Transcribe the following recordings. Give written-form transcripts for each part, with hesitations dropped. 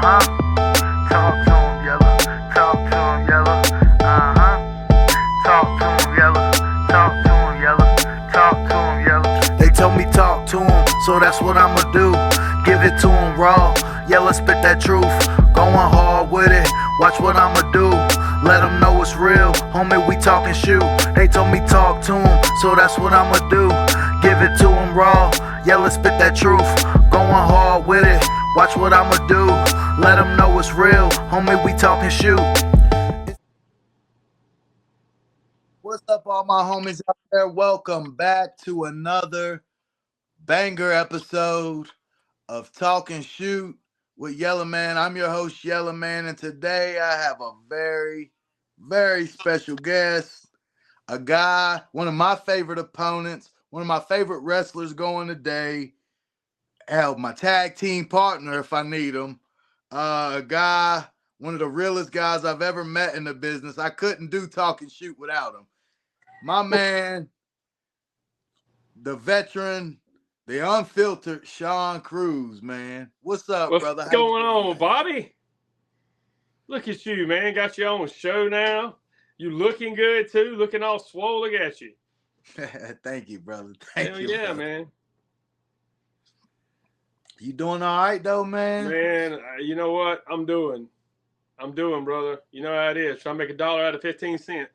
Talk to him, yellow. Talk to him, yellow. Talk to him, yellow. Talk to him, yellow. Talk to him, yellow. They told me talk to him, so that's what I'ma do. Give it to him raw. Yellow, spit that truth. Going hard with it. Watch what I'ma do. Let them know it's real. Homie, we talking shoot. They told me talk to him, so that's what I'ma do. Give it to him raw. Yellow, spit that truth. Going hard with it. Watch what I'ma do. Let them know it's real. Homie, we talking shoot. What's up, all my homies out there? Welcome back to another banger episode of Talking Shoot with Yellow Man. I'm your host, Yellow Man, and today I have a very, very special guest. A guy, one of my favorite opponents, one of my favorite wrestlers going today. Hell, my tag team partner if I need him. A guy, one of the realest guys I've ever met in the business. I couldn't do Talking Shoot without him. My man, the veteran, the unfiltered Sean Cruz, man. What's up, brother? What's going on, Bobby? Look at you, man. Got your own show now. You looking good, too. Looking all swole. Look at you. Thank you, brother. Thank you, yeah, brother. Man. You doing all right, though, man? Man, you know what? I'm doing, brother. You know how it is. Trying to make $1 out of 15 cents.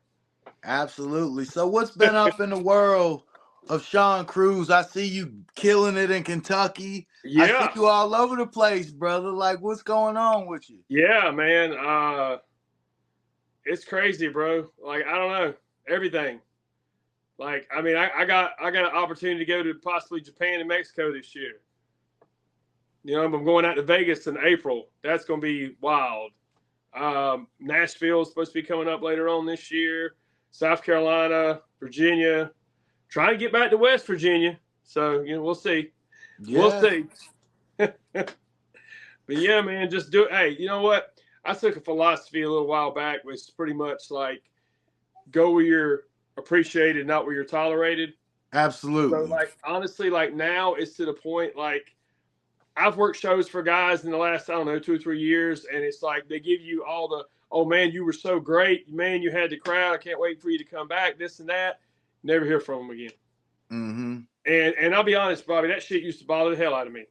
Absolutely. So what's been up in the world of Sean Cruz? I see you killing it in Kentucky. Yeah. I see you all over the place, brother. Like, what's going on with you? Yeah, man. It's crazy, bro. Like, I don't know. Everything. Like, I mean, I got an opportunity to go to possibly Japan and Mexico this year. You know, I'm going out to Vegas in April. That's going to be wild. Nashville is supposed to be coming up later on this year. South Carolina, Virginia. Trying to get back to West Virginia. So, you know, we'll see. Yeah. We'll see. But, yeah, man, just do it. Hey, you know what? I took a philosophy a little while back, which is pretty much like go where you're appreciated, not where you're tolerated. Absolutely. So, like, honestly, like now it's to the point, like, I've worked shows for guys in the last, 2 or 3 years, and it's like they give you all the, oh, man, you were so great. Man, you had the crowd. I can't wait for you to come back, this and that. Never hear from them again. Mm-hmm. And I'll be honest, Bobby, that shit used to bother the hell out of me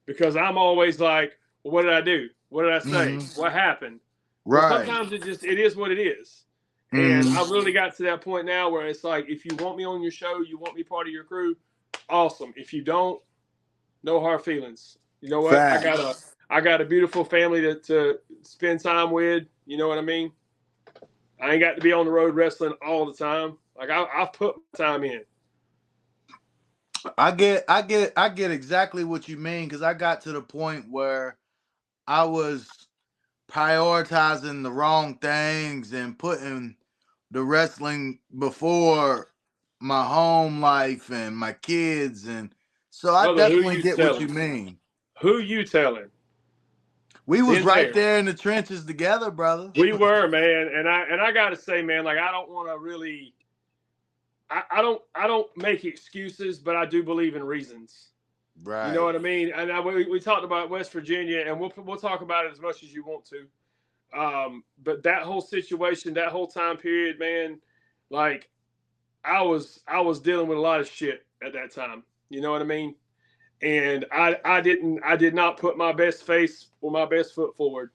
because I'm always like, well, what did I do? What did I say? Mm-hmm. What happened? Right. Well, sometimes it is what it is. And I've really got to that point now where it's like, if you want me on your show, you want me part of your crew, awesome. If you don't, no hard feelings. You know what? Facts. I got a beautiful family to spend time with. You know what I mean? I ain't got to be on the road wrestling all the time. Like I've put my time in. I get exactly what you mean because I got to the point where I was prioritizing the wrong things and putting the wrestling before my home life and my kids, and so I definitely get what you mean. Who you telling? We was right there in the trenches together, brother. We were, man, and I gotta say, man, like I don't want to really. I don't make excuses, but I do believe in reasons. Right. You know what I mean? And we talked about West Virginia, and we'll talk about it as much as you want to. But that whole situation, that whole time period, man, like I was dealing with a lot of shit at that time. You know what I mean? And I did not put my best face or my best foot forward.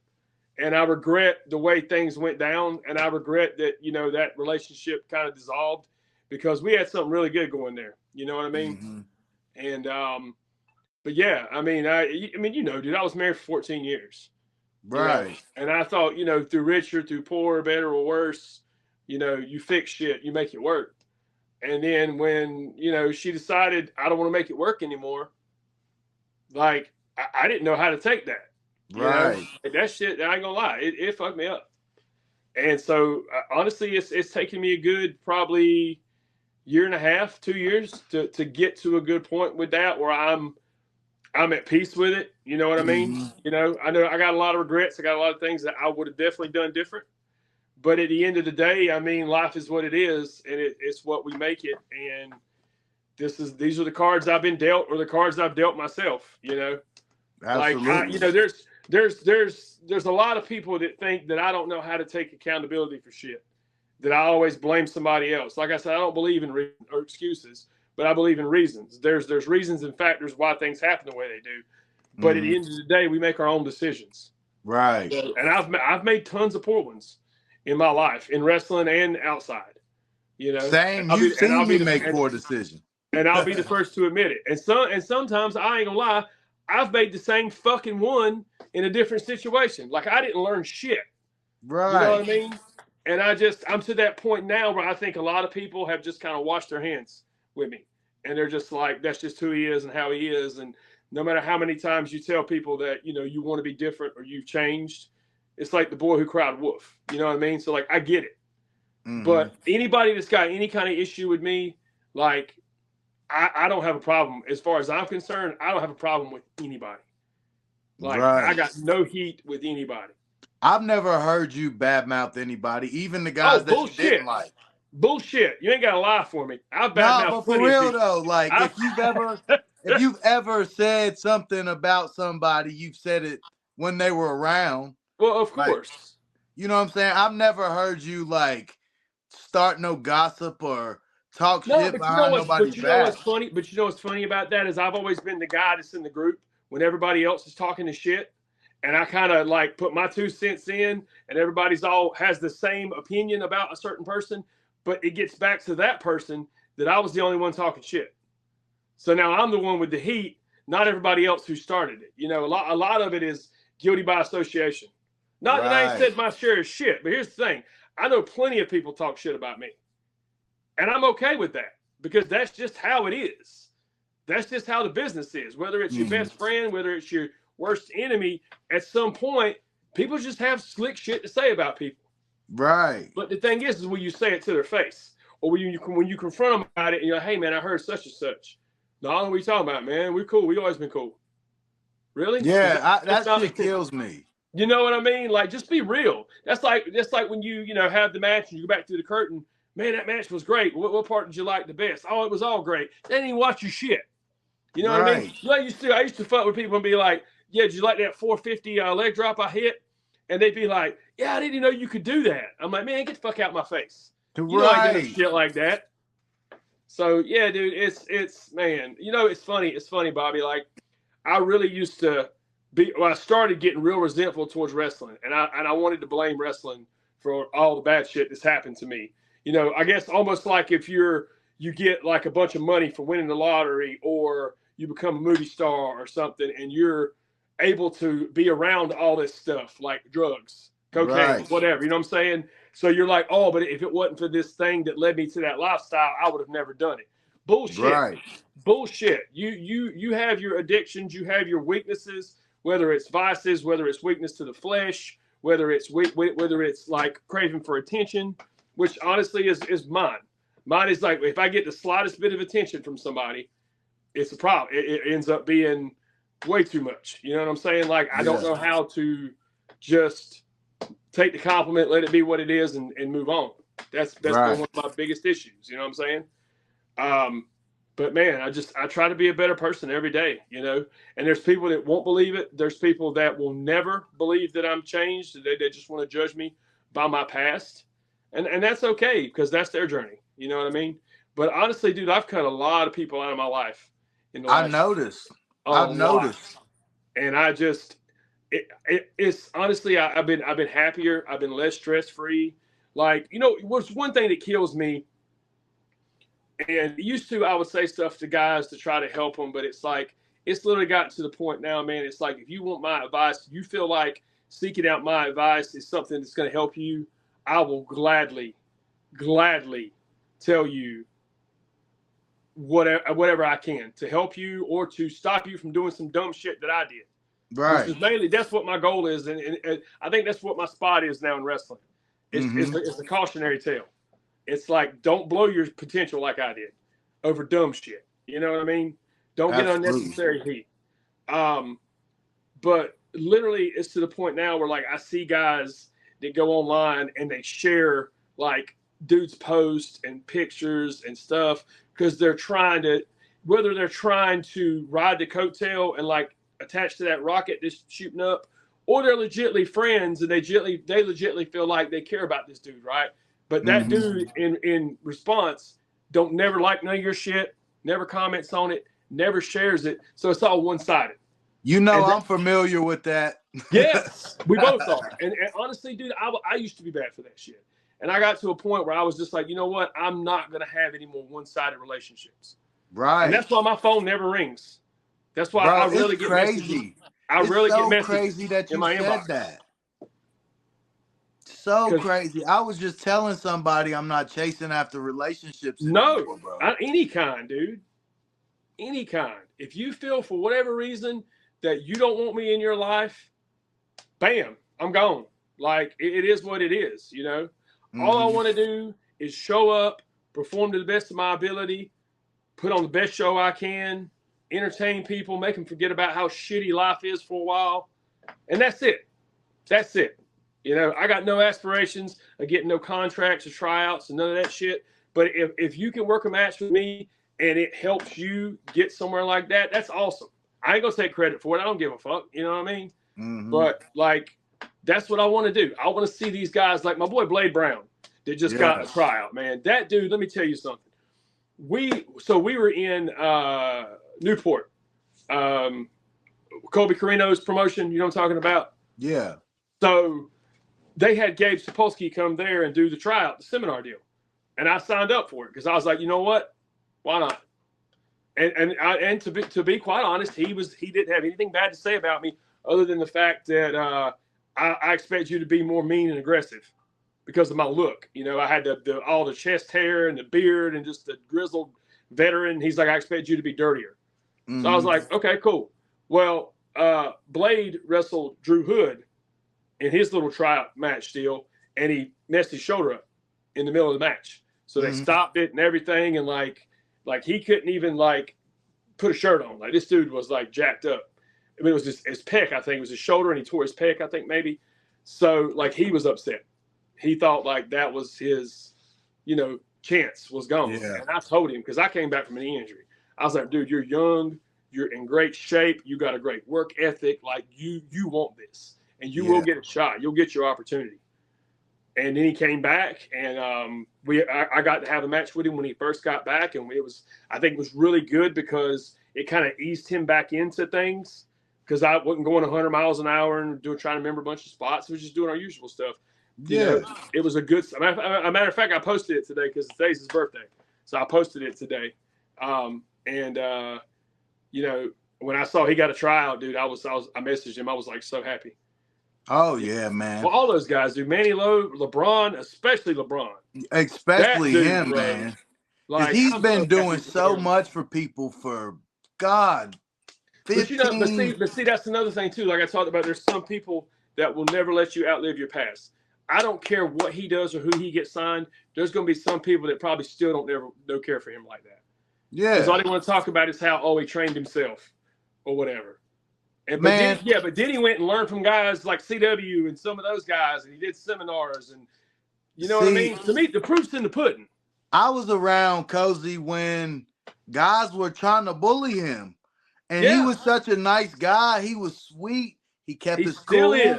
And I regret the way things went down, and I regret that, you know, that relationship kind of dissolved because we had something really good going there. You know what I mean? Mm-hmm. And but yeah, I mean, you know, dude, I was married for 14 years. Right. You know? And I thought, you know, through richer, through poorer, better or worse, you know, you fix shit, you make it work. And then when, you know, she decided I don't want to make it work anymore, like I didn't know how to take that. Right. You know? Like, that shit, I ain't gonna lie, it fucked me up. And so honestly, it's taken me a good probably 1.5 2 years to get to a good point with that where I'm at peace with it. You know what I mean? Mm-hmm. You know I got a lot of regrets. I got a lot of things that I would have definitely done different. But at the end of the day, I mean, life is what it is, and it's what we make it. And these are the cards I've been dealt, or the cards I've dealt myself. You know, absolutely. Like you know, there's a lot of people that think that I don't know how to take accountability for shit. That I always blame somebody else. Like I said, I don't believe in or excuses, but I believe in reasons. There's reasons and factors why things happen the way they do. But at the end of the day, we make our own decisions. Right. And I've made tons of poor ones in my life, in wrestling and outside. You know, same. You've seen me make poor decisions, and I'll be the first to admit it. And sometimes I ain't gonna lie, I've made the same fucking one in a different situation. Like I didn't learn shit. right? You know what I mean? And I'm to that point now where I think a lot of people have just kind of washed their hands with me, and they're just like, that's just who he is and how he is. And no matter how many times you tell people that, you know, you want to be different or you've changed, it's like the boy who cried wolf. You know what I mean? So like, I get it. But anybody that's got any kind of issue with me, like, I don't have a problem. As far as I'm concerned, I don't have a problem with anybody. Like, I got no heat with anybody. I've never heard you badmouth anybody, even the guys that you didn't like. Bullshit. You ain't got to lie for me. I've badmouthed but for real though, like if you've ever said something about somebody, you've said it when they were around. Well, of course. Like, you know what I'm saying? I've never heard you like start no gossip or talk shit behind nobody's back. But you know what's funny? But you know what's funny about that is I've always been the guy that's in the group when everybody else is talking to shit. And I kind of like put my 2 cents in, and everybody's all has the same opinion about a certain person, but it gets back to that person that I was the only one talking shit. So now I'm the one with the heat, not everybody else who started it. You know, a lot of it is guilty by association. Not that I ain't said my share of shit, but here's the thing. I know plenty of people talk shit about me. And I'm okay with that because that's just how it is. That's just how the business is. Whether it's your best friend, whether it's your worst enemy, at some point, people just have slick shit to say about people. Right. But the thing is when you say it to their face, or when you confront them about it, and you're like, hey man, I heard such and such. No, I don't know what you're talking about, man. We're cool. We always been cool. Really? Yeah, that shit kills me. You know what I mean? Like, just be real. That's like when you have the match and you go back through the curtain. Man, that match was great. What part did you like the best? Oh, it was all great. They didn't even watch your shit. You know what I mean? I used to fuck with people and be like, yeah, did you like that 450 leg drop I hit? And they'd be like, yeah, I didn't know you could do that. I'm like, man, get the fuck out of my face. You know I get shit like that. So yeah, dude, it's man, you know, it's funny, Bobby. Like, I really used to I started getting real resentful towards wrestling, and I wanted to blame wrestling for all the bad shit that's happened to me. You know, I guess almost like if you get like a bunch of money for winning the lottery, or you become a movie star or something, and you're able to be around all this stuff like drugs, cocaine, whatever, you know what I'm saying? So you're like, oh, but if it wasn't for this thing that led me to that lifestyle, I would have never done it. Bullshit. Bullshit. You have your addictions, you have your weaknesses, whether it's vices, whether it's weakness to the flesh, whether it's like craving for attention, which honestly is mine. Mine is like, if I get the slightest bit of attention from somebody, it's a problem. It ends up being way too much. You know what I'm saying? Like, I don't know how to just take the compliment, let it be what it is, and move on. That's been one of my biggest issues. You know what I'm saying? But man, I try to be a better person every day, you know, and there's people that won't believe it. There's people that will never believe that I'm changed. They just want to judge me by my past. And that's okay, because that's their journey. You know what I mean? But honestly, dude, I've cut a lot of people out of my life. I've noticed. And I just, it's honestly, I've been happier. I've been less stress-free. Like, you know, what's one thing that kills me, and used to, I would say stuff to guys to try to help them, but it's like, it's literally gotten to the point now, man. It's like, if you want my advice, you feel like seeking out my advice is something that's going to help you, I will gladly tell you whatever I can to help you or to stop you from doing some dumb shit that I did. Right. Which is mainly, that's what my goal is. And I think that's what my spot is now in wrestling. It's a cautionary tale. It's like, don't blow your potential like I did over dumb shit. You know what I mean? Don't get unnecessary heat. But literally, it's to the point now where, like, I see guys that go online and they share like dudes' posts and pictures and stuff because they're trying to, whether they're trying to ride the coattail and like attach to that rocket that's shooting up, or they're legitimately friends and they legitimately feel like they care about this dude, right? But that dude in response don't never like none of your shit, never comments on it, never shares it. So it's all one-sided. You know, I'm familiar with that. Yes, we both are. And honestly, dude, I used to be bad for that shit. And I got to a point where I was just like, you know what? I'm not going to have any more one-sided relationships. Right. And that's why my phone never rings. That's why Bro, I rarely it's get crazy. messages. I rarely get messages crazy that you in my said inbox. that. So crazy. I was just telling somebody I'm not chasing after relationships anymore, bro. Any kind, dude. Any kind. If you feel for whatever reason that you don't want me in your life, bam, I'm gone. Like, it is what it is, you know? All I want to do is show up, perform to the best of my ability, put on the best show I can, entertain people, make them forget about how shitty life is for a while. And that's it. That's it. You know, I got no aspirations of getting no contracts or tryouts and none of that shit. But if you can work a match with me and it helps you get somewhere like that, that's awesome. I ain't going to take credit for it. I don't give a fuck. You know what I mean? But, like, that's what I want to do. I want to see these guys like my boy Blade Brown that just got a tryout, man. That dude, let me tell you something. We were in Newport. Colby Carino's promotion, you know what I'm talking about? Yeah. So they had Gabe Sapolsky come there and do the tryout, the seminar deal. And I signed up for it because I was like, you know what? Why not? And to be quite honest, he didn't have anything bad to say about me other than the fact that I expect you to be more mean and aggressive because of my look. You know, I had all the chest hair and the beard and just the grizzled veteran. He's like, I expect you to be dirtier. So I was like, okay, cool. Well, Blade wrestled Drew Hood in his little tryout match deal, and he messed his shoulder up in the middle of the match. So they stopped it and everything, and like he couldn't even like put a shirt on. Like this dude was like jacked up. I mean, it was just his pec, I think. It was his shoulder, and he tore his pec, I think, maybe. So like he was upset. He thought like that was his, you know, chance was gone. Yeah. And I told him, because I came back from a knee injury. I was like, dude, you're young, you're in great shape, you got a great work ethic, like you want this. And you will get a shot. You'll get your opportunity. And then he came back, and I got to have a match with him when he first got back, and I think it was really good because it kind of eased him back into things. Because I wasn't going 100 miles an hour and trying to remember a bunch of spots. We were just doing our usual stuff. You know, it was a good. A matter of fact, I posted it today because today's his birthday, so I posted it today. You know, when I saw he got a tryout, dude, I messaged him. I was like so happy. Oh yeah, man. Well, all those guys, dude. Manny Lowe, LeBron, especially LeBron. Especially dude, him, bro. Man. Like he's been doing so much for people for God. 15. But see, that's another thing too. Like I talked about, there's some people that will never let you outlive your past. I don't care what he does or who he gets signed. There's going to be some people that probably still don't care for him like that. Yeah. Because all they want to talk about is how he trained himself or whatever. But then he went and learned from guys like CW and some of those guys, and he did seminars, and you know what I mean? To me, the proof's in the pudding. I was around Cozy when guys were trying to bully him, and he was such a nice guy. He was sweet. He kept his cool,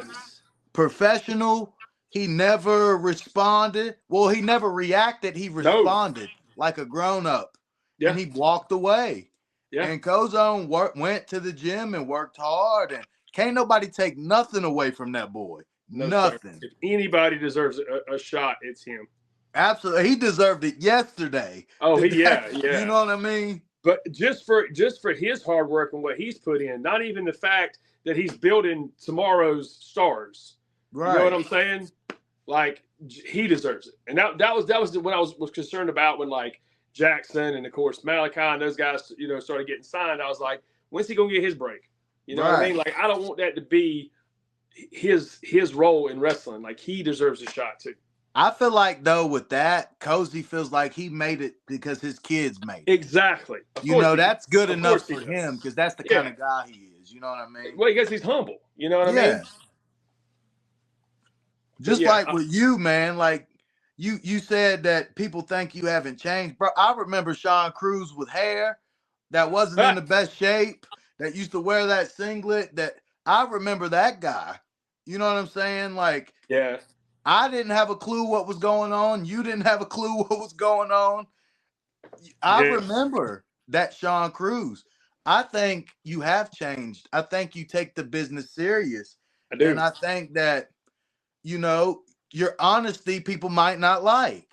professional. He never responded. Well, he never reacted. He responded like a grown-up, and he walked away. Yeah. And Cozone went to the gym and worked hard, and can't nobody take nothing away from that boy. Nothing. If anybody deserves a shot, it's him. Absolutely, he deserved it yesterday. Oh, yeah. You know what I mean? But just for his hard work and what he's put in, not even the fact that he's building tomorrow's stars. Right. You know what I'm saying? Like he deserves it, and that was what I was concerned about when like Jackson and of course Malachi and those guys, you know, started getting signed. I was like, when's he gonna get his break? You know what I mean? Like I don't want that to be his role in wrestling. Like he deserves a shot too. I feel like though with that, Cozy feels like he made it because his kids made it. Exactly. You know, that's good enough for him because that's the kind of guy he is. You know what I mean? Well, because he's humble. You know what I mean? Just like with you, man. Like you said that people think you haven't changed, bro. I remember Sean Cruz with hair that wasn't in the best shape, that used to wear that singlet. That I remember that guy. You know what I'm saying? Like, Yeah. I didn't have a clue what was going on. You didn't have a clue what was going on. I Yeah. remember that Sean Cruz. I think you have changed. I think you take the business serious. I And do. I think that, you know, your honesty people might not like.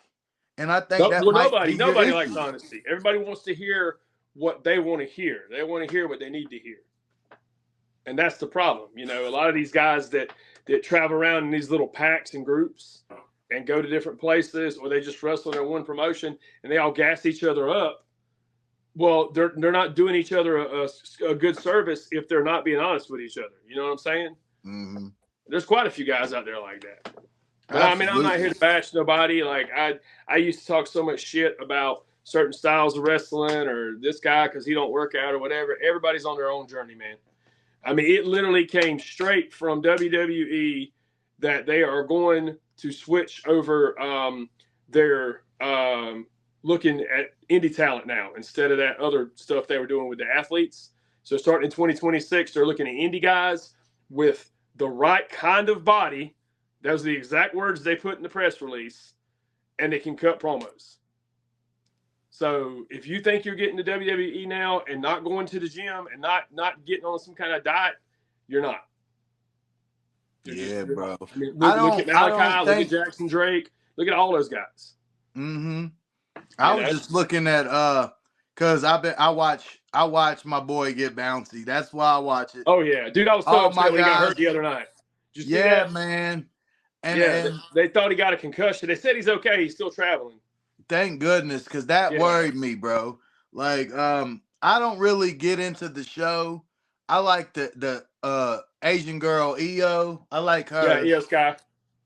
And I think No, that well, might be your nobody likes issue. honesty. Everybody wants to hear what they want to hear. They want to hear what they need to hear. And that's the problem. You know, a lot of these guys that travel around in these little packs and groups and go to different places, or they just wrestle in their one promotion and they all gas each other up. Well, they're not doing each other a good service if they're not being honest with each other. You know what I'm saying? Mm-hmm. There's quite a few guys out there like that. But I mean, I'm not here Absolutely. to bash nobody. Like I used to talk so much shit about certain styles of wrestling or this guy because he don't work out or whatever. Everybody's on their own journey, man. I mean, it literally came straight from WWE that they are going to switch over their looking at indie talent now instead of that other stuff they were doing with the athletes. So starting in 2026, they're looking at indie guys with the right kind of body. Those are the exact words they put in the press release, and they can cut promos. So if you think you're getting to WWE now and not going to the gym and not getting on some kind of diet, you're not. Yeah, You're not. bro. I mean, I look at don't Malachi, look at think Jackson Drake, look at all those guys. mm-hmm. I You was know. just looking at cause I watch my boy get bouncy. That's why I watch it. Oh yeah, dude, I was so All upset my when he got guys, hurt the other night. Did you see yeah, that? man. And Yeah, and they thought he got a concussion. They said he's okay. He's still traveling. thank goodness, because that Yeah. worried me, bro. Like, I don't really get into the show. I like the Asian girl EO. I like Yeah, her. EO Sky.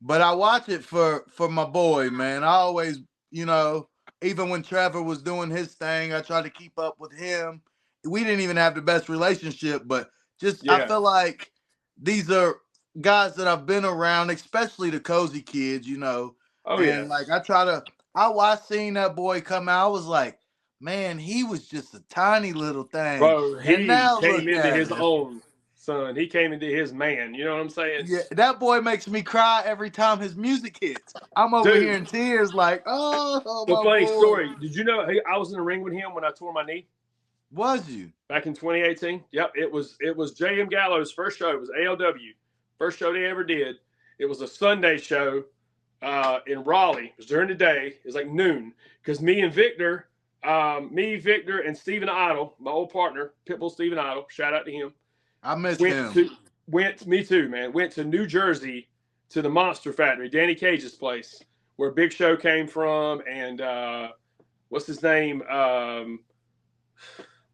But I watch it for my boy, man. I always, you know, even when Trevor was doing his thing, I tried to keep up with him. We didn't even have the best relationship, but just I Yeah. feel like these are guys that I've been around, especially the cozy kids, you know. Oh yeah. And like I seen that boy come out. I was like, man, he was just a tiny little thing. Bro, And he now came look into at his him. own, son. He came into his man. You know what I'm saying? Yeah, that boy makes me cry every time his music hits. I'm over here Dude, in tears, like, oh, so my funny boy. story. Did you know I was in the ring with him when I tore my knee Was you? back in 2018? Yep, it was JM Gallo's first show. It was ALW, first show they ever did. It was a Sunday show in Raleigh. It was during the day. It was like noon because Victor, and Steven Idol, my old partner, Pitbull Steven Idol, shout out to him. I miss him. Me too, man. Went to New Jersey to the Monster Factory, Danny Cage's place, where Big Show came from, and what's his name?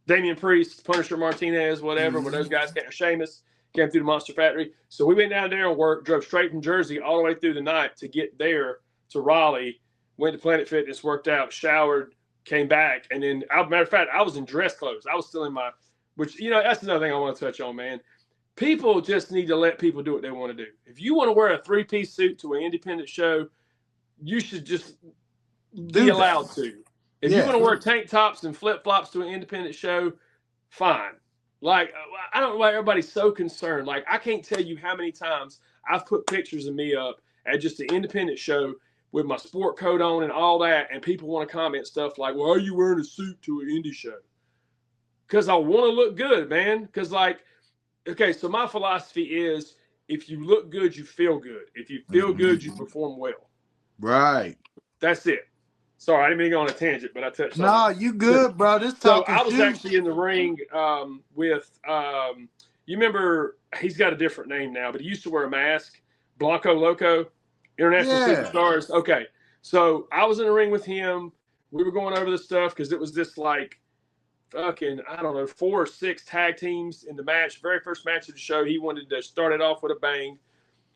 Damian Priest, Punisher Martinez, whatever. Where those guys came, Sheamus came through the Monster Factory. So we went down there and worked, drove straight from Jersey all the way through the night to get there to Raleigh. Went to Planet Fitness, worked out, showered, came back, and then, matter of fact, I was in dress clothes. I was still in my, which, you know, that's another thing I want to touch on, man. People just need to let people do what they want to do. If you want to wear a 3-piece suit to an independent show, you should just be allowed to. If you want to wear tank tops and flip flops to an independent show, fine. Like, I don't know why everybody's so concerned. Like, I can't tell you how many times I've put pictures of me up at just an independent show with my sport coat on and all that, and people want to comment stuff like, "Why are you wearing a suit to an indie show?" Because I want to look good, man. Because, like, okay, so my philosophy is if you look good, you feel good. If you feel good, you perform well. Right. That's it. Sorry, I didn't mean to go on a tangent, but I touched on Nah, it. you good, bro. This So talking I was shoot. actually in the ring with, you remember, he's got a different name now, but he used to wear a mask, Blanco Loco, International Superstars. Okay, so I was in the ring with him. We were going over this stuff because it was this like fucking, I don't know, 4 or 6 tag teams in the match. Very first match of the show, he wanted to start it off with a bang.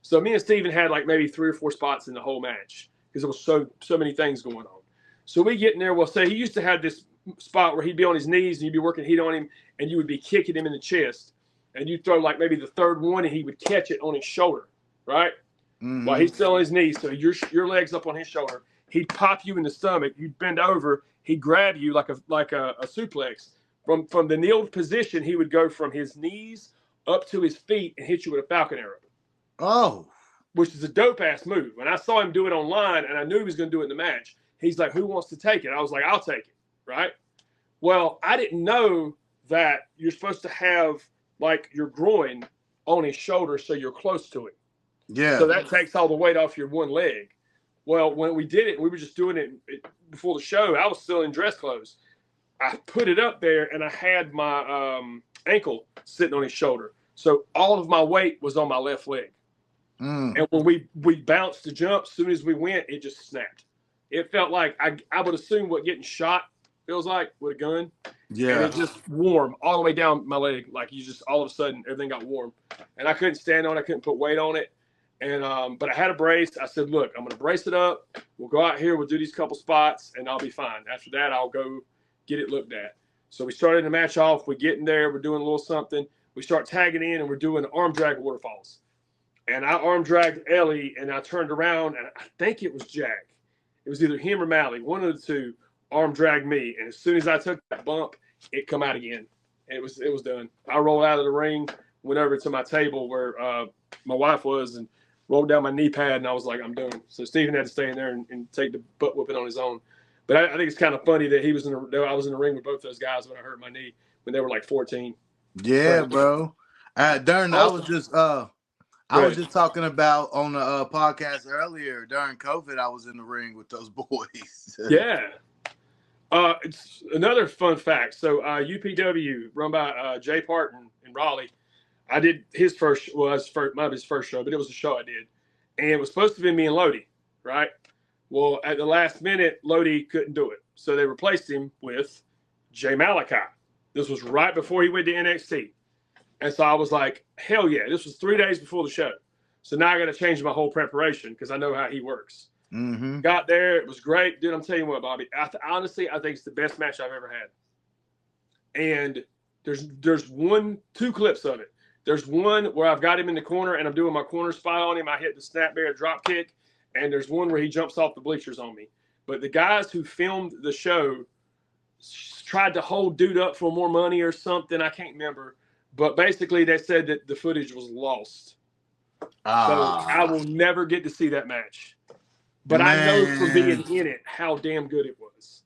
So me and Steven had like maybe 3 or 4 spots in the whole match because there was so many things going on. So we get in there. Well, say he used to have this spot where he'd be on his knees and you'd be working heat on him and you would be kicking him in the chest. And you'd throw like maybe the third one and he would catch it on his shoulder, right? Mm-hmm. While he's still on his knees. So your leg's up on his shoulder. He'd pop you in the stomach. You'd bend over. He'd grab you like a suplex. From the kneeled position, he would go from his knees up to his feet and hit you with a falcon arrow. Oh. which is a dope ass move. And I saw him do it online, and I knew he was going to do it in the match. He's like, "Who wants to take it?" I was like, "I'll take it." Right. Well, I didn't know that you're supposed to have like your groin on his shoulder so you're close to it. So Yeah. that takes all the weight off your one leg. Well, when we did it, we were just doing it before the show. I was still in dress clothes. I put it up there, and I had my ankle sitting on his shoulder. So all of my weight was on my left leg. And when we bounced the jump, as soon as we went, it just snapped. It felt like I would assume what getting shot feels like with a gun. Yeah. And it just warm all the way down my leg. Like you just all of a sudden everything got warm. And I couldn't stand on it. I couldn't put weight on it. And but I had a brace. I said, "Look, I'm gonna brace it up. We'll go out here, we'll do these couple spots, and I'll be fine. After that, I'll go get it looked at." So we started the match off. We get in there, we're doing a little something. We start tagging in, and we're doing arm drag waterfalls. And I arm dragged Ellie, and I turned around, and I think it was Jack. It was either him or Mally. One of the two arm dragged me, and as soon as I took that bump, it come out again. It was done. I rolled out of the ring, went over to my table where my wife was, and rolled down my knee pad, and I was like, "I'm done." So Steven had to stay in there and take the butt whooping on his own. But I think it's kind of funny that I was in the ring with both those guys when I hurt my knee when they were like 14. Yeah, But, bro. Darren, I was just talking about on the podcast earlier during COVID. I was in the ring with those boys. Yeah. It's another fun fact. So UPW, run by Jay Parton in Raleigh. I did his first, well, might be his first show, but it was a show I did. And it was supposed to be me and Lodi, right? Well, at the last minute, Lodi couldn't do it. So they replaced him with Jay Malachi. This was right before he went to NXT. And so I was like, hell yeah. This was 3 days before the show. So now I got to change my whole preparation because I know how he works. Mm-hmm. Got there. It was great. Dude, I'm telling you what, Bobby. Honestly, I think it's the best match I've ever had. And there's two clips of it. There's one where I've got him in the corner and I'm doing my corner spot on him. I hit the snap bear drop kick. And there's one where he jumps off the bleachers on me. But the guys who filmed the show tried to hold dude up for more money or something. I can't remember. But basically, they said that the footage was lost. So I will never get to see that match. But man, I know from being in it how damn good it was.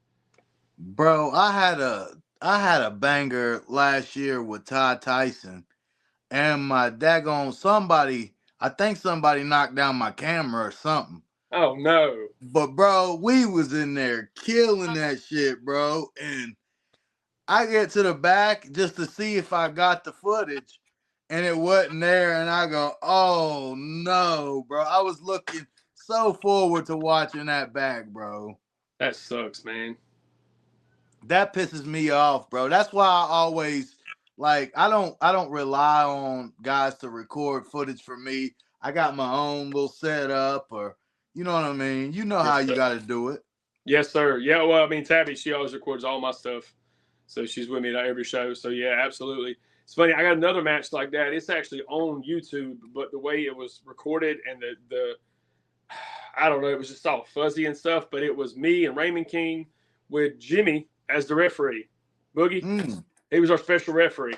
Bro, I had a banger last year with Todd Tyson. And my daggone I think somebody knocked down my camera or something. Oh, no. But, bro, we was in there killing that shit, bro. And I get to the back just to see if I got the footage. And it wasn't there. And I go, oh, no, bro. I was looking so forward to watching that back, bro. That sucks, man. That pisses me off, bro. That's why I always... Like, I don't rely on guys to record footage for me. I got my own little setup, or you know what I mean? You know how you got to do it. Yes, sir. Yeah, well, I mean, Tabby, she always records all my stuff. So she's with me at every show. So, yeah, absolutely. It's funny. I got another match like that. It's actually on YouTube, but the way it was recorded and the I don't know, it was just all fuzzy and stuff. But it was me and Raymond King with Jimmy as the referee. Boogie. He was our special referee,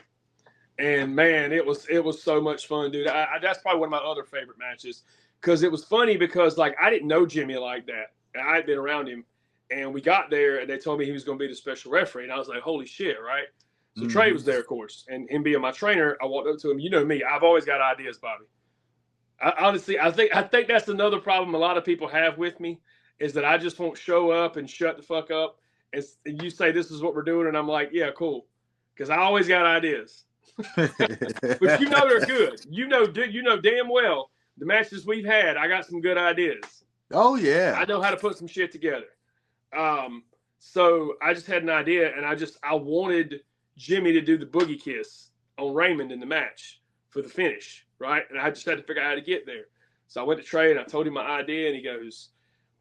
and man, it was so much fun, dude. That's probably one of my other favorite matches because it was funny because like I didn't know Jimmy like that. I had been around him, and we got there and they told me he was going to be the special referee, and I was like, holy shit, right? So Trey was there, of course, and him being my trainer, I walked up to him. You know me, I've always got ideas, Bobby. Honestly, I think that's another problem a lot of people have with me is that I just won't show up and shut the fuck up, and you say this is what we're doing, and I'm like, yeah, cool. Because I always got ideas, but you know they're good. You know damn well the matches we've had. I got some good ideas. Oh yeah, I know how to put some shit together. So I just had an idea, and I wanted Jimmy to do the boogie kiss on Raymond in the match for the finish, right? And I just had to figure out how to get there. So I went to Trey and I told him my idea, and he goes,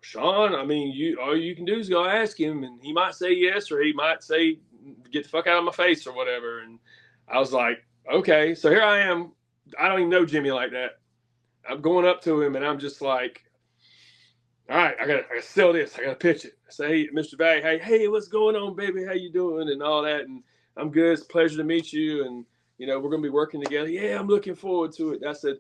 "Sean, I mean, all you can do is go ask him, and he might say yes, or he might say." Get the fuck out of my face or whatever. And I was like, okay. So here I am. I don't even know Jimmy like that. I'm going up to him and I'm just like, all right, I gotta sell this. I gotta pitch it. I say, hey, Mr. Bag, hey, what's going on, baby? How you doing? And all that. And I'm good. It's a pleasure to meet you. And, you know, we're going to be working together. Yeah, I'm looking forward to it. I said,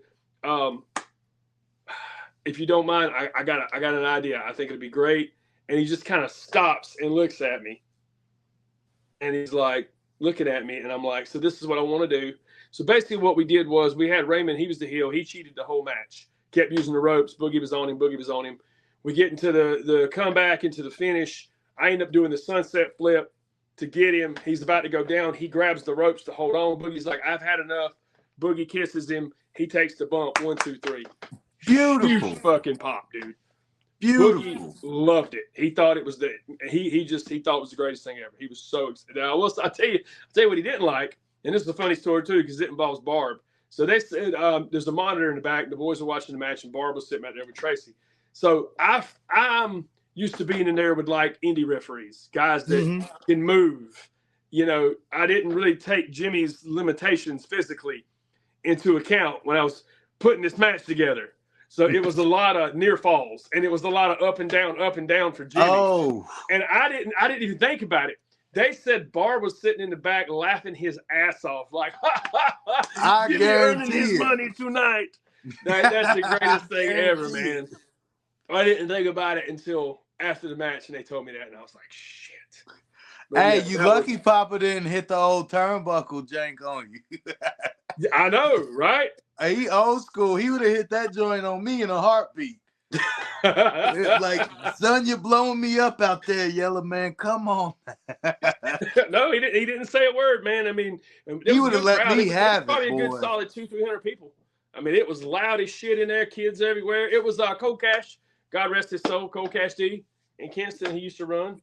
if you don't mind, I got an idea. I think it'd be great. And he just kind of stops and looks at me. And he's like looking at me. And I'm like, so this is what I want to do. So basically what we did was we had Raymond. He was the heel. He cheated the whole match. Kept using the ropes. Boogie was on him. Boogie was on him. We get into the comeback, into the finish. I end up doing the sunset flip to get him. He's about to go down. He grabs the ropes to hold on. Boogie's like, I've had enough. Boogie kisses him. He takes the bump. 1, 2, 3. Beautiful. Huge fucking pop, dude. Beautiful. Boogie loved it. He thought it was he thought it was the greatest thing ever. He was so excited. Now, I'll tell you what he didn't like, and this is a funny story too because it involves Barb. So they said there's a monitor in the back. The boys are watching the match, and Barb was sitting out there with Tracy. So I'm used to being in there with like indie referees, guys that can move. You know, I didn't really take Jimmy's limitations physically into account when I was putting this match together. So it was a lot of near falls, and it was a lot of up and down for Jimmy. Oh, and I didn't even think about it. They said Barb was sitting in the back laughing his ass off, like, I Jimmy earning his money tonight. That's the greatest thing ever, man. I didn't think about it until after the match, and they told me that, and I was like, shit. But hey, yeah, you lucky Papa didn't hit the old turnbuckle jank on you. I know, right? Hey, he old school. He would have hit that joint on me in a heartbeat. Like, son, you're blowing me up out there, Yellow Man. Come on. No, he didn't say a word, man. I mean, he would have let me have it, probably boy. a good solid 200-300 people. I mean, it was loud as shit in there, kids everywhere. It was Cole Cash, God rest his soul, Cole Cash D in Kinston. He used to run.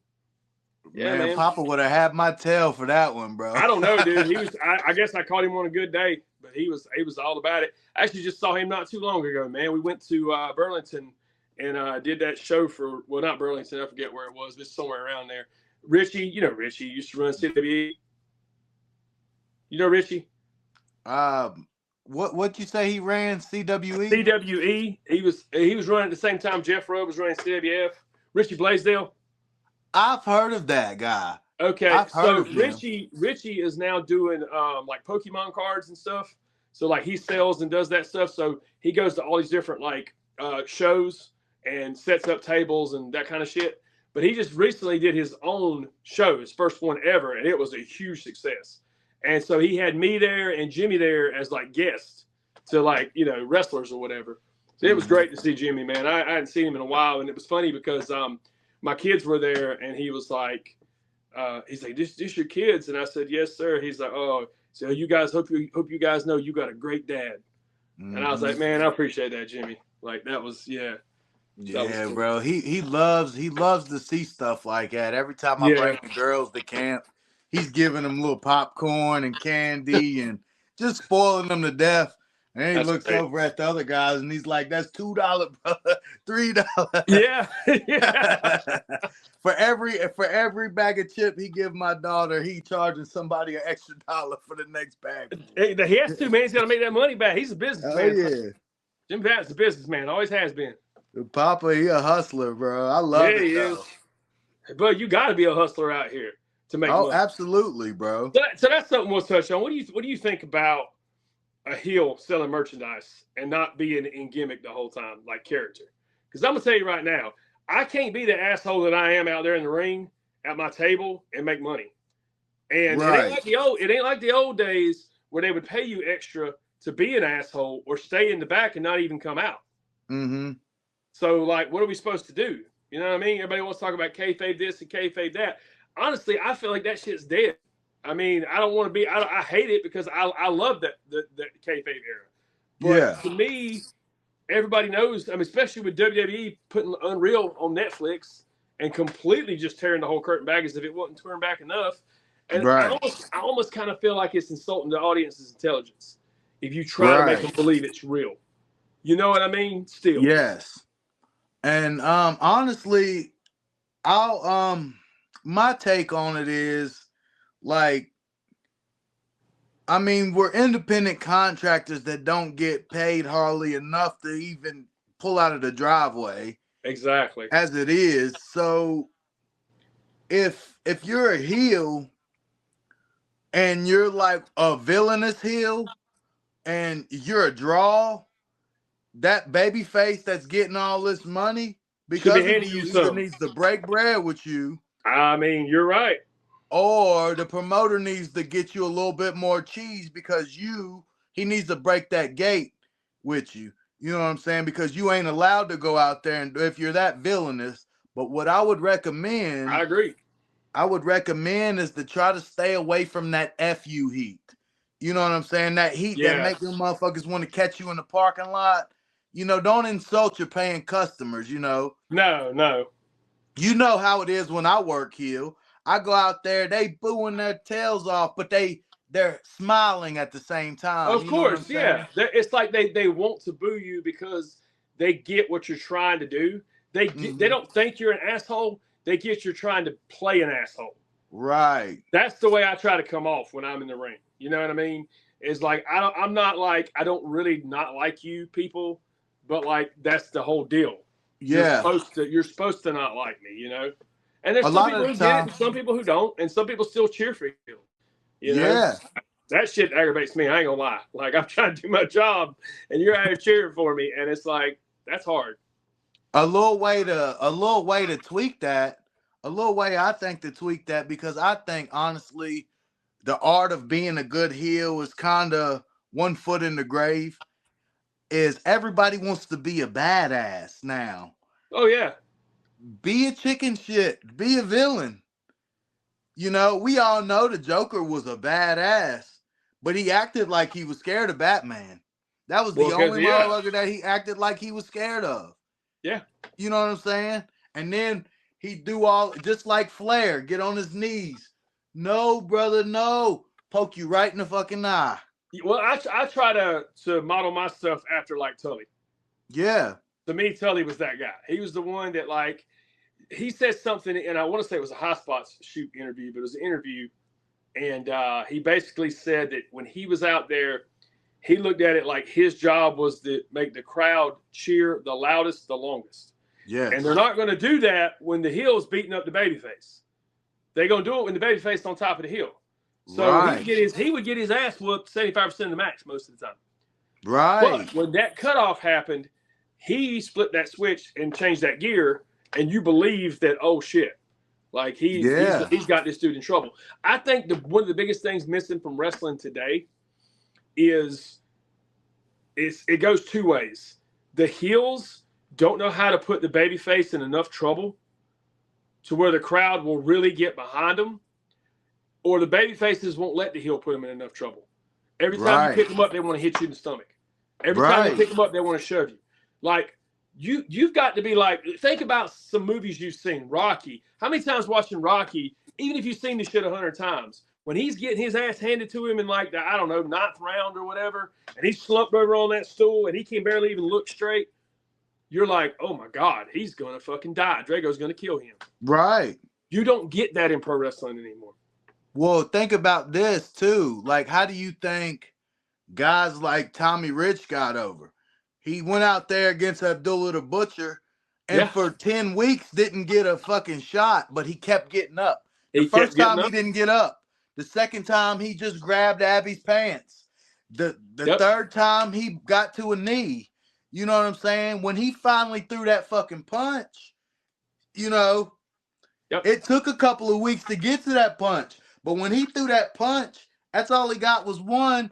Yeah, man. Papa would have had my tail for that one, bro. I don't know, dude. He was. I guess I caught him on a good day, but he was all about it. I actually just saw him not too long ago, man. We went to Burlington and did that show for not Burlington. I forget where it was. But somewhere around there. Richie, you know Richie used to run CWE. You know Richie? What you say he ran CWE? CWE. He was running at the same time Jeff Rudd was running CWF. Richie Blaisdell. I've heard of that guy. Okay, so Richie is now doing like Pokemon cards and stuff. So like he sells and does that stuff. So he goes to all these different like shows and sets up tables and that kind of shit. But he just recently did his own show, his first one ever, and it was a huge success. And so he had me there and Jimmy there as like guests to like, you know, wrestlers or whatever. So it was great to see Jimmy, man. I hadn't seen him in a while, and it was funny because my kids were there, and he was like, he's like, this your kids? And I said, yes, sir. He's like, oh, so you guys hope you guys know you got a great dad. And I was like, man, I appreciate that, Jimmy. Like that was, yeah. Yeah, bro. He loves to see stuff like that. Every time I bring the girls to camp, he's giving them little popcorn and candy and just spoiling them to death. And he looks over at the other guys and he's like, that's $2, brother, $3. Yeah. For every bag of chip he give my daughter, he charging somebody an extra $1 for the next bag. He has to, man. He's gotta make that money back. He's a businessman. Oh, yeah. Jim Pat's a businessman, always has been. Papa, he a hustler, bro. I love it. He is. But you gotta be a hustler out here to make money. Absolutely, bro. So that's something we'll touch on. What do you think about a heel selling merchandise and not being in gimmick the whole time, like character? Because I'm gonna tell you right now, I can't be the asshole that I am out there in the ring at my table and make money. And it ain't like the old days where they would pay you extra to be an asshole or stay in the back and not even come out. Mm-hmm. So like, what are we supposed to do? You know what I mean? Everybody wants to talk about kayfabe this and kayfabe that. Honestly, I feel like that shit's dead. I mean, I don't want to be. I hate it because I love the kayfabe era. But to me, everybody knows. I mean, especially with WWE putting Unreal on Netflix and completely just tearing the whole curtain back as if it wasn't turned back enough. And I almost kind of feel like it's insulting the audience's intelligence if you try to make them believe it's real. You know what I mean? Still, yes. And honestly, my take on it is like, I mean, we're independent contractors that don't get paid hardly enough to even pull out of the driveway. Exactly. As it is. So if you're a heel and you're like a villainous heel and you're a draw, that baby face that's getting all this money Should be because of handing you you either some. needs to break bread with you, I mean, you're right. or the promoter needs to get you a little bit more cheese because he needs to break that gate with you. You know what I'm saying? Because you ain't allowed to go out there and if you're that villainous. But what I would I recommend, agree. is to try to stay away from that FU heat. You know what I'm saying? That heat that Yeah. make them motherfuckers want to catch you in the parking lot. Don't insult your paying customers, No, no. You know how it is when I work here. I go out there, they booing their tails off, but they're smiling at the same time. Of You know what I'm course, saying? yeah. It's like they want to boo you because they get what you're trying to do. They Mm-hmm. don't think you're an asshole. They get you're trying to play an asshole. Right. That's the way I try to come off when I'm in the ring. You know what I mean? It's like I'm not like I don't really not like you people, but like that's the whole deal. Yeah. You're supposed to not like me, you know? And there's A some lot of people the who get it time. and some people who don't, and some people still cheer for you. You know? Yeah. That shit aggravates me, I ain't gonna lie. Like I'm trying to do my job and you're out here cheering for me, and it's like that's hard. A little way to tweak that. A little way I think to tweak that because I think honestly the art of being a good heel is kind of one foot in the grave. Is everybody wants to be a badass now. Oh yeah. Be a chicken shit. Be a villain. We all know the Joker was a badass, but he acted like he was scared of Batman. That was Well, the because only yeah. motherfucker that he acted like he was scared of. Yeah. You know what I'm saying? And then he do all just like Flair, get on his knees. No, brother, no. Poke you right in the fucking eye. Well, I try to model my stuff after like Tully. Yeah. To me, Tully was that guy. He was the one that like he said something, and I want to say it was a Hot Spots shoot interview, but it was an interview, and he basically said that when he was out there, he looked at it like his job was to make the crowd cheer the loudest, the longest. Yes. And they're not going to do that when the heel's beating up the babyface. They're going to do it when the babyface on top of the heel. So right. he would get his ass whooped 75% of the match most of the time. Right. But when that cutoff happened, he split that switch and changed that gear, and you believe that, oh shit, like he's got this dude in trouble. I think one of the biggest things missing from wrestling today is it goes two ways. The heels don't know how to put the babyface in enough trouble to where the crowd will really get behind them, or the babyfaces won't let the heel put them in enough trouble. Every time you pick them up, they want to hit you in the stomach. Every time they pick them up, they want to shove you. Like you've got to be like, think about some movies you've seen. Rocky. How many times watching Rocky, even if you've seen this shit 100 times, when he's getting his ass handed to him in like the, I don't know, 9th round or whatever, and he's slumped over on that stool and he can barely even look straight, you're like, oh my God, he's going to fucking die. Drago's going to kill him. Right. You don't get that in pro wrestling anymore. Well, think about this too. Like, how do you think guys like Tommy Rich got over? He went out there against Abdullah the Butcher and for 10 weeks didn't get a fucking shot, but he kept getting up. The first time he didn't get up. The second time he just grabbed Abby's pants. The third time he got to a knee. You know what I'm saying? When he finally threw that fucking punch, it took a couple of weeks to get to that punch. But when he threw that punch, that's all he got was one.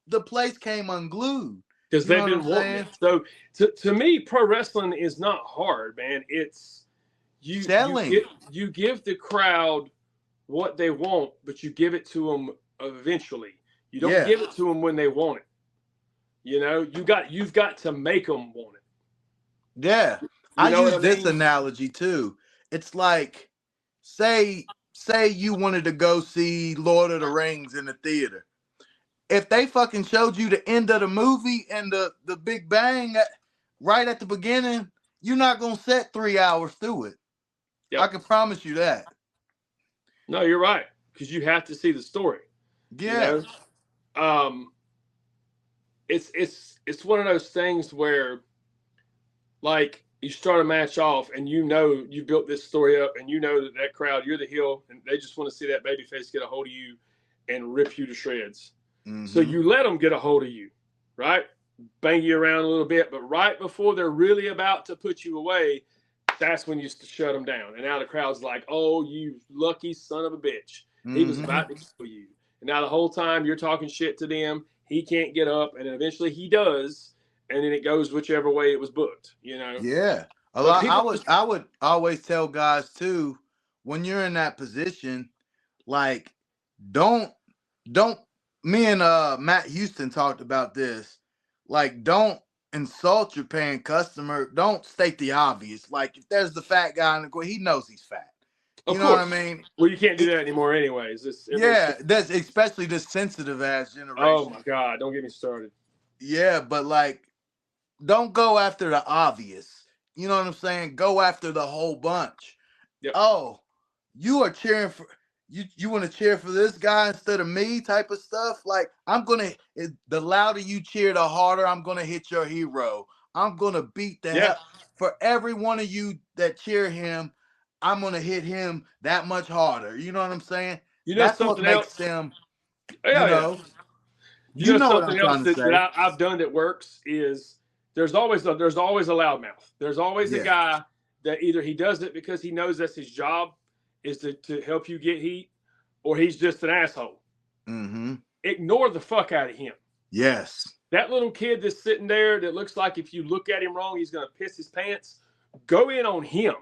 The place came unglued. Because they've been wanting it. So to me, pro wrestling is not hard, man. It's selling. You give the crowd what they want, but you give it to them eventually. You don't give it to them when they want it. You've got to make them want it. Yeah. I use this analogy too. It's like, say you wanted to go see Lord of the Rings in the theater. If they fucking showed you the end of the movie and the big bang right at the beginning, you're not going to sit 3 hours through it. Yep. I can promise you that. No, you're right. Because you have to see the story. Yeah. It's one of those things where, like, you start a match off and you built this story up and that crowd, you're the heel, and they just want to see that babyface get a hold of you and rip you to shreds. Mm-hmm. So you let them get a hold of you, right? bang you around a little bit, but right before they're really about to put you away, that's when you shut them down. And now the crowd's like, oh, you lucky son of a bitch. He was about to kill you. And now the whole time you're talking shit to them, he can't get up, and then eventually he does, and then it goes whichever way it was booked, you know? Yeah. A But lot people I would always tell guys too, when you're in that position, like don't don't me and Matt Houston talked about this. Like, don't insult your paying customer. Don't state the obvious. Like, if there's the fat guy in the corner, he knows he's fat. Of You know what I course. mean? Well, you can't do that anymore anyways. Yeah, that's especially this sensitive ass Oh generation. my God, don't get me started. Yeah, but like, don't go after the obvious. You know what I'm saying? Go after the whole bunch. Yep. Oh, you are cheering for you want to cheer for this guy instead of me type of stuff. Like, the louder you cheer, the harder I'm gonna hit your hero. I'm gonna beat the hell for every one of you that cheer him. I'm gonna hit him that much harder. You know what I'm saying? You know That's what something makes else? them, you Yeah, yeah. know, You you know know what I'm something else trying to say. that I've done that works is there's always a loudmouth. There's always a Yeah. guy that either he does it because he knows that's his job is to help you get heat, or he's just an asshole. Mm-hmm. Ignore the fuck out of him. Yes. That little kid that's sitting there that looks like if you look at him wrong, he's gonna piss his pants. Go in on him.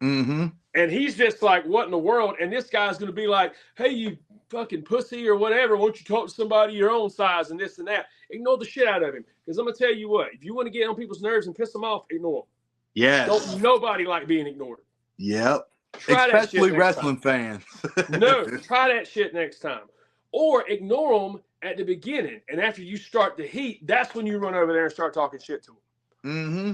Mm-hmm. And he's just like, what in the world? And this guy's going to be like, hey, you fucking pussy or whatever. Why don't you talk to somebody your own size and this and that? Ignore the shit out of him. Because I'm going to tell you what, if you want to get on people's nerves and piss them off, ignore them. Yes. Don't nobody like being ignored. Yep. Try Especially that shit wrestling fans. No, try that shit next time. Or ignore them at the beginning. And after you start the heat, that's when you run over there and start talking shit to them. Mm-hmm.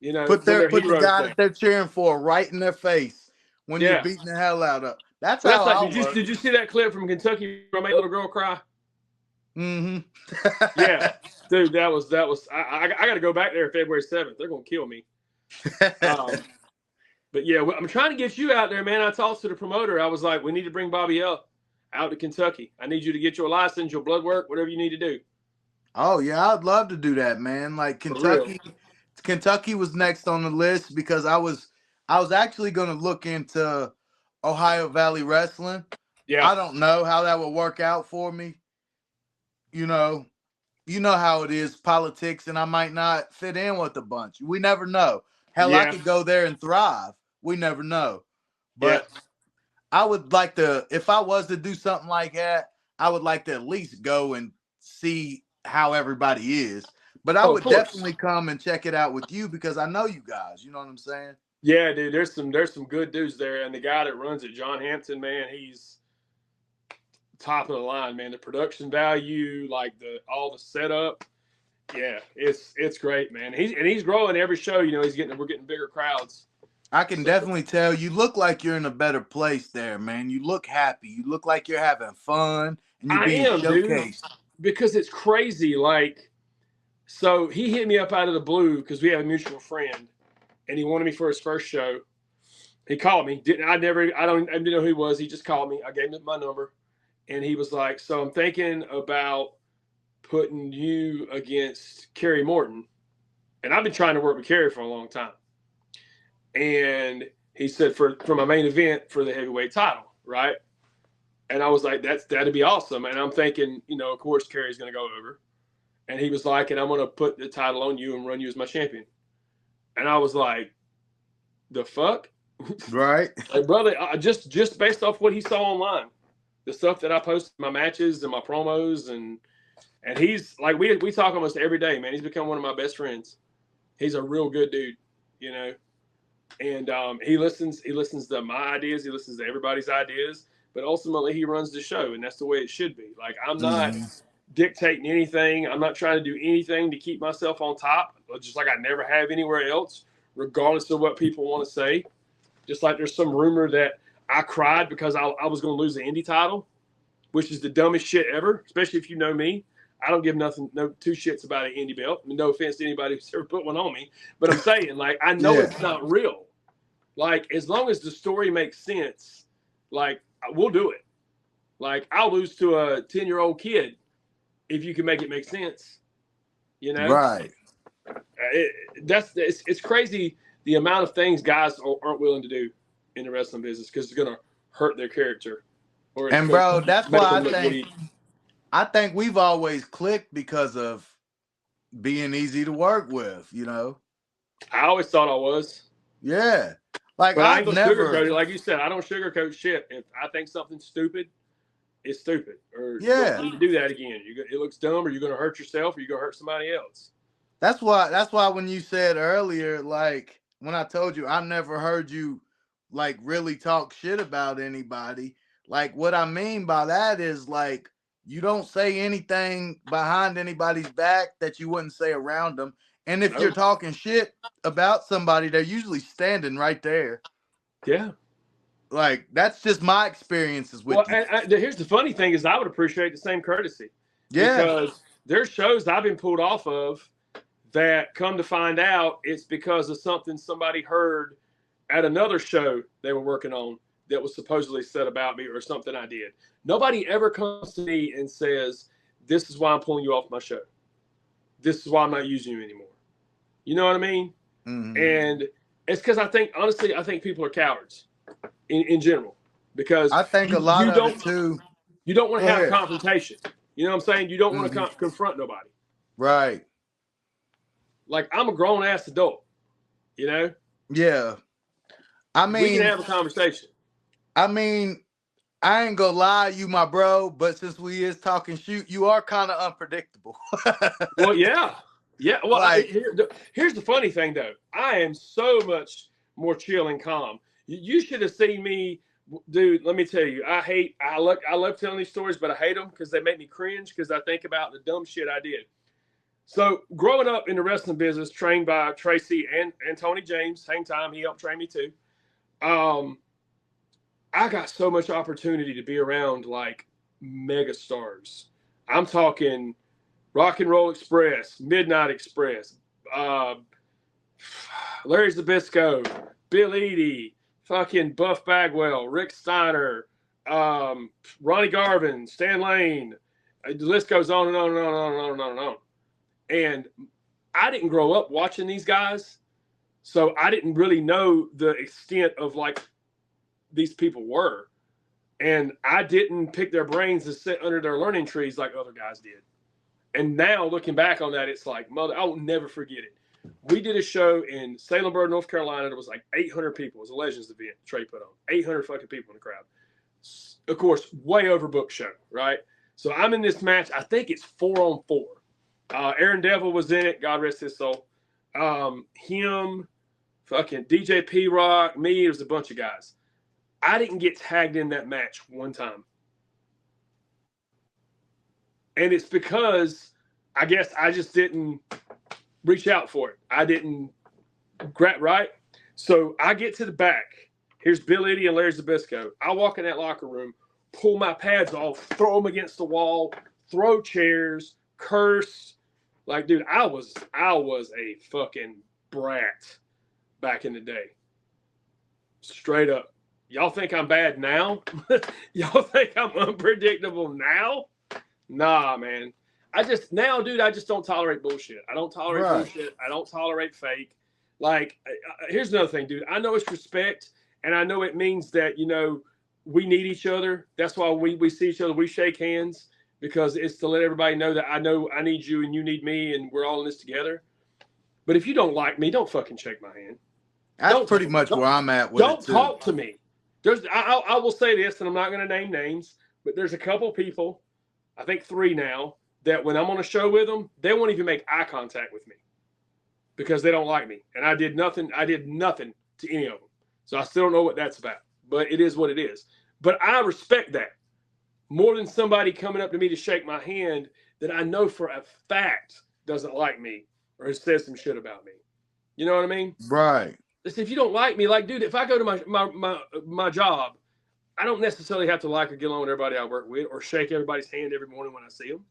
You know, Put the guy down. that they're cheering for right in their face when you're beating the hell out of. That's But how that's I like, work. did you see that clip from Kentucky where I made a little girl cry? Mm-hmm. Yeah, dude, that was. I got to go back there February 7th. They're gonna kill me. But yeah, I'm trying to get you out there, man. I talked to the promoter. I was like, we need to bring Bobby L out to Kentucky. I need you to get your license, your blood work, whatever you need to do. Oh yeah, I'd love to do that, man. Like Kentucky was next on the list because I was actually going to look into Ohio Valley Wrestling. Yeah. I don't know how that would work out for me. You know how it is, politics, and I might not fit in with a bunch. We never know. Hell, I could go there and thrive. We never know. But I would like to, if I was to do something like that, I would like to at least go and see how everybody is. But I would definitely come and check it out with you because I know you guys. You know what I'm saying? Yeah, dude. There's some good dudes there, and the guy that runs it, John Hampton, man, he's top of the line, man. The production value, like all the setup, yeah, it's great, man. He's growing every show. You know, we're getting bigger crowds. I can definitely tell you look like you're in a better place there, man. You look happy. You look like you're having fun and you're being showcased. Dude, because it's crazy. Like, so he hit me up out of the blue because we have a mutual friend, and he wanted me for his first show. He called me. I didn't know who he was. He just called me. I gave him my number, and he was like, "So I'm thinking about putting you against Kerry Morton," and I've been trying to work with Kerry for a long time. And he said for my main event for the heavyweight title, right? And I was like, that'd be awesome. And I'm thinking, you know, of course Kerry's going to go over. And he was like, and I'm going to put the title on you and run you as my champion. And I was like, the fuck? Right. Like, brother, just based off what he saw online, the stuff that I posted, my matches and my promos, and he's like, we talk almost every day, man. He's become one of my best friends. He's a real good dude, you know. And he listens to my ideas. He listens to everybody's ideas. But ultimately, he runs the show, and that's the way it should be. Like, I'm not dictating anything. I'm not trying to do anything to keep myself on top, just like I never have anywhere else, regardless of what people want to say. Just like there's some rumor that I cried because I was going to lose the indie title, which is the dumbest shit ever, especially if you know me. I don't give no two shits about an indie belt. I mean, no offense to anybody who's ever put one on me, but I'm saying, like, I know it's not real. Like, as long as the story makes sense, like, we'll do it. Like, I'll lose to a 10-year-old kid if you can make it make sense. You know, Right. It's crazy the amount of things guys aren't willing to do in the wrestling business because it's gonna hurt their character or it's And gonna bro, that's make why them look weak. I think we've always clicked because of being easy to work with, you know? I always thought I was. Yeah. Like But I ain't I've gonna never sugarcoat it. Like you said, I don't sugarcoat shit. If I think something's stupid, it's stupid. Or you don't yeah. need to do that again. It looks dumb, or you're gonna hurt yourself, or you're gonna hurt somebody else. That's why when you said earlier, like when I told you I never heard you like really talk shit about anybody, like what I mean by that is like you don't say anything behind anybody's back that you wouldn't say around them. And if you're No. talking shit about somebody, they're usually standing right there. Yeah. Like that's just my experiences Well, with you. here's the funny thing is I would appreciate the same courtesy Yeah. because there's shows I've been pulled off of that come to find out it's because of something somebody heard at another show they were working on that was supposedly said about me or something I did. Nobody ever comes to me and says, "This is why I'm pulling you off my show. This is why I'm not using you anymore." You know what I mean? Mm-hmm. And it's because honestly, I think people are cowards in general because I think a lot of it too. you don't want Go to have ahead. confrontation. You know what I'm saying? You don't want Mm-hmm. to confront nobody. Right. Like I'm a grown ass adult. You know? Yeah. I We can mean, have a conversation. I mean, I ain't gonna lie, you my bro, but since we is talking shoot, you are kind of unpredictable. Well, yeah. Yeah. Well, Like, here's the funny thing, though. I am so much more chill and calm. You should have seen me, dude. Let me tell you, I love telling these stories, but I hate them because they make me cringe because I think about the dumb shit I did. So, growing up in the wrestling business, trained by Tracy and Tony James, same time, he helped train me too. I got so much opportunity to be around like mega stars. I'm talking Rock and Roll Express, Midnight Express, uh, Larry Zbyszko, Bill Eadie, fucking Buff Bagwell, Rick Steiner, Ronnie Garvin, Stan Lane. The list goes on and on and on and on and on and on and on. And I didn't grow up watching these guys, so I didn't really know the extent of like these people were. And I didn't pick their brains to sit under their learning trees like other guys did. And now looking back on that, it's like, mother, I will never forget it. We did a show in Salemburg, North Carolina. There was like 800 people. It was a Legends event Trey put on. 800 fucking people in the crowd. Of course, way overbooked show, right? So I'm in this match. I think it's 4-on-4. Aaron Devil was in it. God rest his soul. Him, fucking DJ P Rock, me. It was a bunch of guys. I didn't get tagged in that match one time. And it's because I guess I just didn't reach out for it. I didn't grab, right? So I get to the back. Here's Bill Eadie and Larry Zbyszko. I walk in that locker room, pull my pads off, throw them against the wall, throw chairs, curse. Like, dude, I was a fucking brat back in the day. Straight up. Y'all think I'm bad now? Y'all think I'm unpredictable now? Nah, man. I just don't tolerate bullshit. I don't tolerate bullshit. I don't tolerate fake. Like, here's another thing, dude. I know it's respect, and I know it means that, you know, we need each other. That's why we see each other. We shake hands because it's to let everybody know that I know I need you and you need me, and we're all in this together. But if you don't like me, don't fucking shake my hand. That's pretty much where I'm at with it, too. Don't talk to me. I will say this, and I'm not going to name names, but there's a couple people, I think 3 now, that when I'm on a show with them, they won't even make eye contact with me because they don't like me. And I did nothing to any of them. So I still don't know what that's about, but it is what it is. But I respect that more than somebody coming up to me to shake my hand that I know for a fact doesn't like me or has said some shit about me. You know what I mean? Right. If you don't like me, like, dude, if I go to my job, I don't necessarily have to like or get along with everybody I work with or shake everybody's hand every morning when I see them.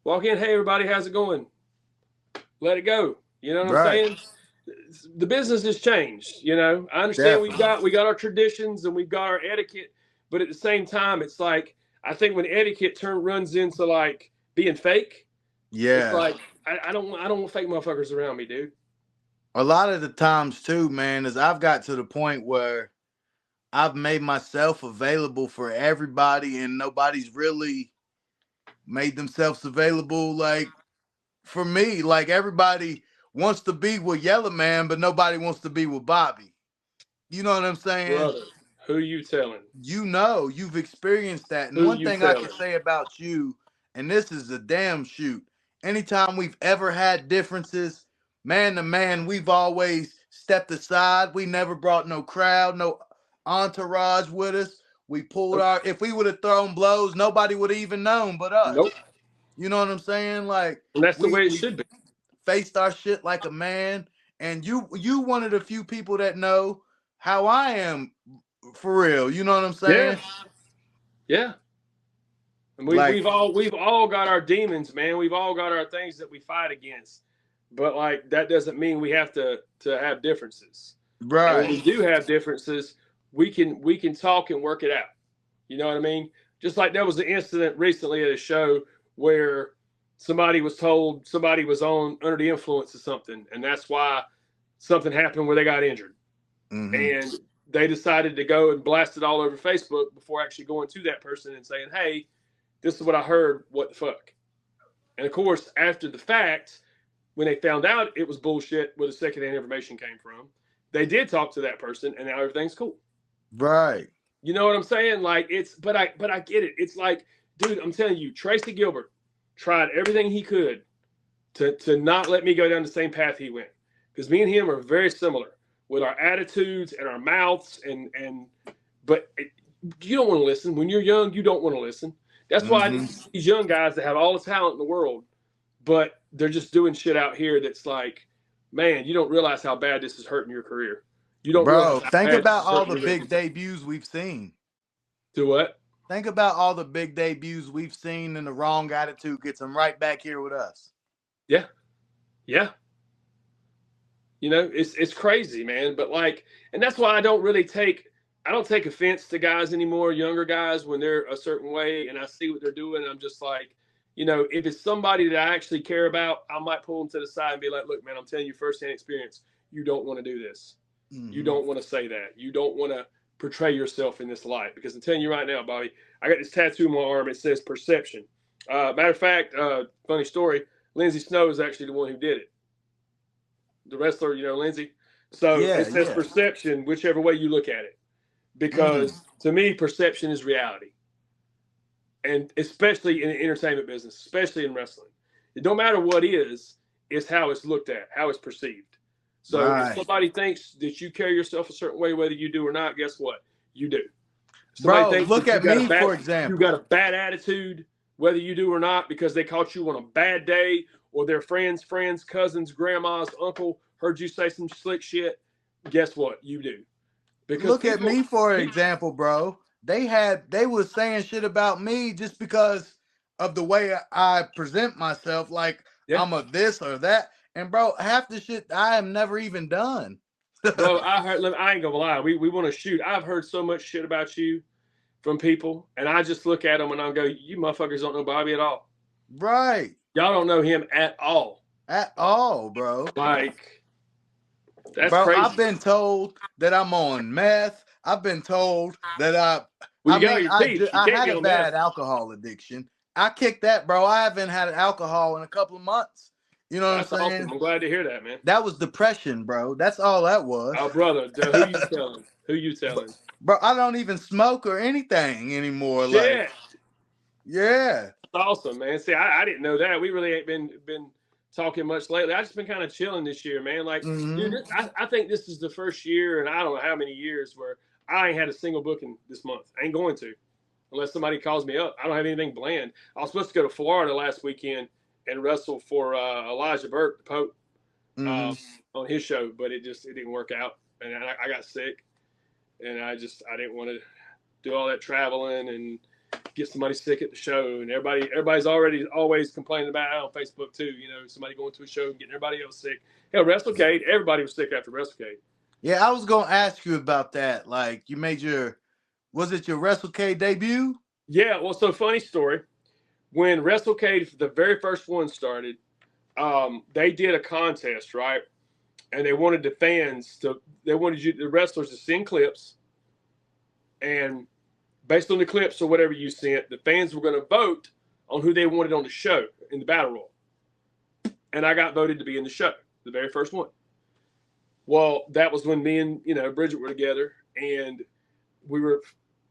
Walk in, hey, everybody, how's it going? Let it go. You know what I'm saying? The business has changed. You know, I understand we got our traditions and we've got our etiquette, but at the same time, it's like I think when etiquette runs into like being fake, yeah, it's like I don't want fake motherfuckers around me, dude. A lot of the times too, man, is I've got to the point where I've made myself available for everybody and nobody's really made themselves available like for me. Like everybody wants to be with Yellow Man, but nobody wants to be with Bobby. You know what I'm saying? Brother, who you telling? You know, you've experienced that. And Who one you thing I telling? can say about you, and this is a damn shoot, anytime we've ever had differences, man to man, we've always stepped aside. We never brought no crowd, no entourage with us. We pulled our, if we would have thrown blows, nobody would have even known but us. Nope. You know what I'm saying? Like And that's the way it we should be. faced our shit like a man. And you one of the few people that know how I am for real. You know what I'm saying? Yeah. And Like we've all got our demons, man. We've all got our things that we fight against. But like that doesn't mean we have to have differences. And when we right. do have differences, we can talk and work it out. You know what I mean? Just like there was an incident recently at a show where somebody was told somebody was on under the influence of something, and that's why something happened where they got injured. Mm-hmm. And they decided to go and blast it all over Facebook before actually going to that person and saying, "Hey, this is what I heard. What the fuck?" And of course, after the fact, when they found out it was bullshit where the secondhand information came from, they did talk to that person, and now everything's cool. Right. You know what I'm saying? Like it's, but I get it. It's like, dude, I'm telling you, Tracy Gilbert tried everything he could to not let me go down the same path he went, because me and him are very similar with our attitudes and our mouths, but you don't want to listen when you're young. You don't want to listen. That's why these young guys that have all the talent in the world, but they're just doing shit out here that's like, man, you don't realize how bad this is hurting your career. You don't Bro, realize how think bad this about is all hurting the your big business. debuts we've seen. Do what? Think about all the big debuts we've seen, and the wrong attitude gets them right back here with us. Yeah. Yeah. You know, it's crazy, man. But like, and that's why I don't take offense to guys anymore, younger guys, when they're a certain way and I see what they're doing. I'm just like, you know, if it's somebody that I actually care about, I might pull them to the side and be like, look, man, I'm telling you firsthand experience, you don't want to do this. You don't want to say that. You don't want to portray yourself in this light, because I'm telling you right now, Bobby, I got this tattoo on my arm. It says perception. Matter of fact, funny story, Lindsay Snow is actually the one who did it. The wrestler, you know, Lindsay. So Yeah, it says yeah. perception, whichever way you look at it, because to me, perception is reality, and especially in the entertainment business, especially in wrestling, it don't matter what is, it's how it's looked at, how it's perceived. So if Right. somebody thinks that you carry yourself a certain way, whether you do or not, guess what? You do. If somebody Bro, thinks look that at me, for example. you got a bad attitude, whether you do or not, because they caught you on a bad day, or their friends, cousins, grandma's uncle heard you say some slick shit, guess what? You do. Because Look at me, for example, bro. They was saying shit about me just because of the way I present myself, like yeah, I'm a this or that. And bro, half the shit I have never even done. bro, I ain't gonna lie. We want to shoot. I've heard so much shit about you from people, and I just look at them and I go, you motherfuckers don't know Bobby at all. Right. Y'all don't know him at all. At all, bro. Like, that's Bro, crazy. I've been told that I'm on meth. I've been told that Well, I you got on mean, your teeth. You I can't had be a on meth. bad alcohol addiction. I kicked that, bro. I haven't had alcohol in a couple of months. You know what That's I'm awesome. saying? I'm glad to hear that, man. That was depression, bro. That's all that was. Oh, brother, who you telling? Who you telling? Bro, I don't even smoke or anything anymore. Like, Shit. yeah. That's awesome, man. See, I didn't know that. We really ain't been talking much lately. I just been kind of chilling this year, man. Like, dude, I think this is the first year, and I don't know how many years, where I ain't had a single booking this month. I ain't going to, unless somebody calls me up. I don't have anything planned. I was supposed to go to Florida last weekend and wrestle for Elijah Burke, the Pope, on his show, but it didn't work out, and I got sick, and I didn't want to do all that traveling and get somebody sick at the show, and everybody's always complaining about it on Facebook too. You know, somebody going to a show and getting everybody else sick. Hell, WrestleCade, everybody was sick after WrestleCade. Yeah, I was gonna ask you about that. Like, you made was it your WrestleCade debut? Yeah, well, so funny story. When WrestleCade, the very first one started, they did a contest, right? And they wanted the wrestlers to send clips, and based on the clips or whatever you sent, the fans were going to vote on who they wanted on the show in the battle royal. And I got voted to be in the show, the very first one. Well, that was when me and Bridget were together, and we were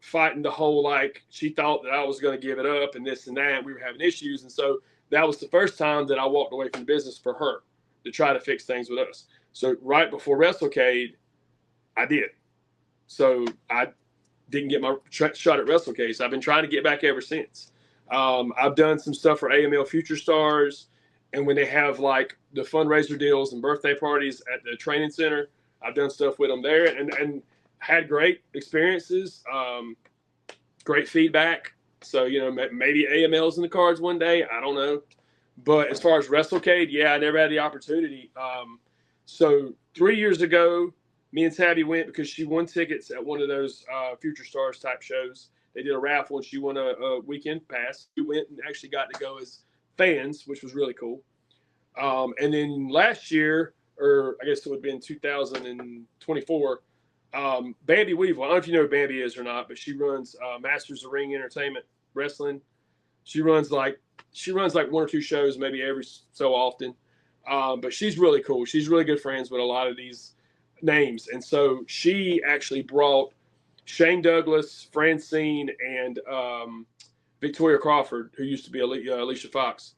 fighting the whole, like, she thought that I was going to give it up and this and that. We were having issues, and so that was the first time that I walked away from the business for her to try to fix things with us. So right before WrestleCade, I did. So I didn't get my shot at WrestleCade. So I've been trying to get back ever since. I've done some stuff for AML Future Stars, and when they have like the fundraiser deals and birthday parties at the training center, I've done stuff with them there and had great experiences, great feedback. So, maybe AML's in the cards one day. I don't know. But as far as WrestleCade, yeah, I never had the opportunity. So 3 years ago, me and Tabby went because she won tickets at one of those Future Stars type shows. They did a raffle and she won a weekend pass. We went and actually got to go as fans, which was really cool. And then last year, or I guess it would have been 2024, Bambi Weevil. I don't know if you know who Bambi is or not, but she runs Masters of Ring Entertainment Wrestling. She runs like one or two shows maybe every so often. But she's really cool. She's really good friends with a lot of these names. And so she actually brought Shane Douglas, Francine, and Victoria Crawford, who used to be Alicia Fox,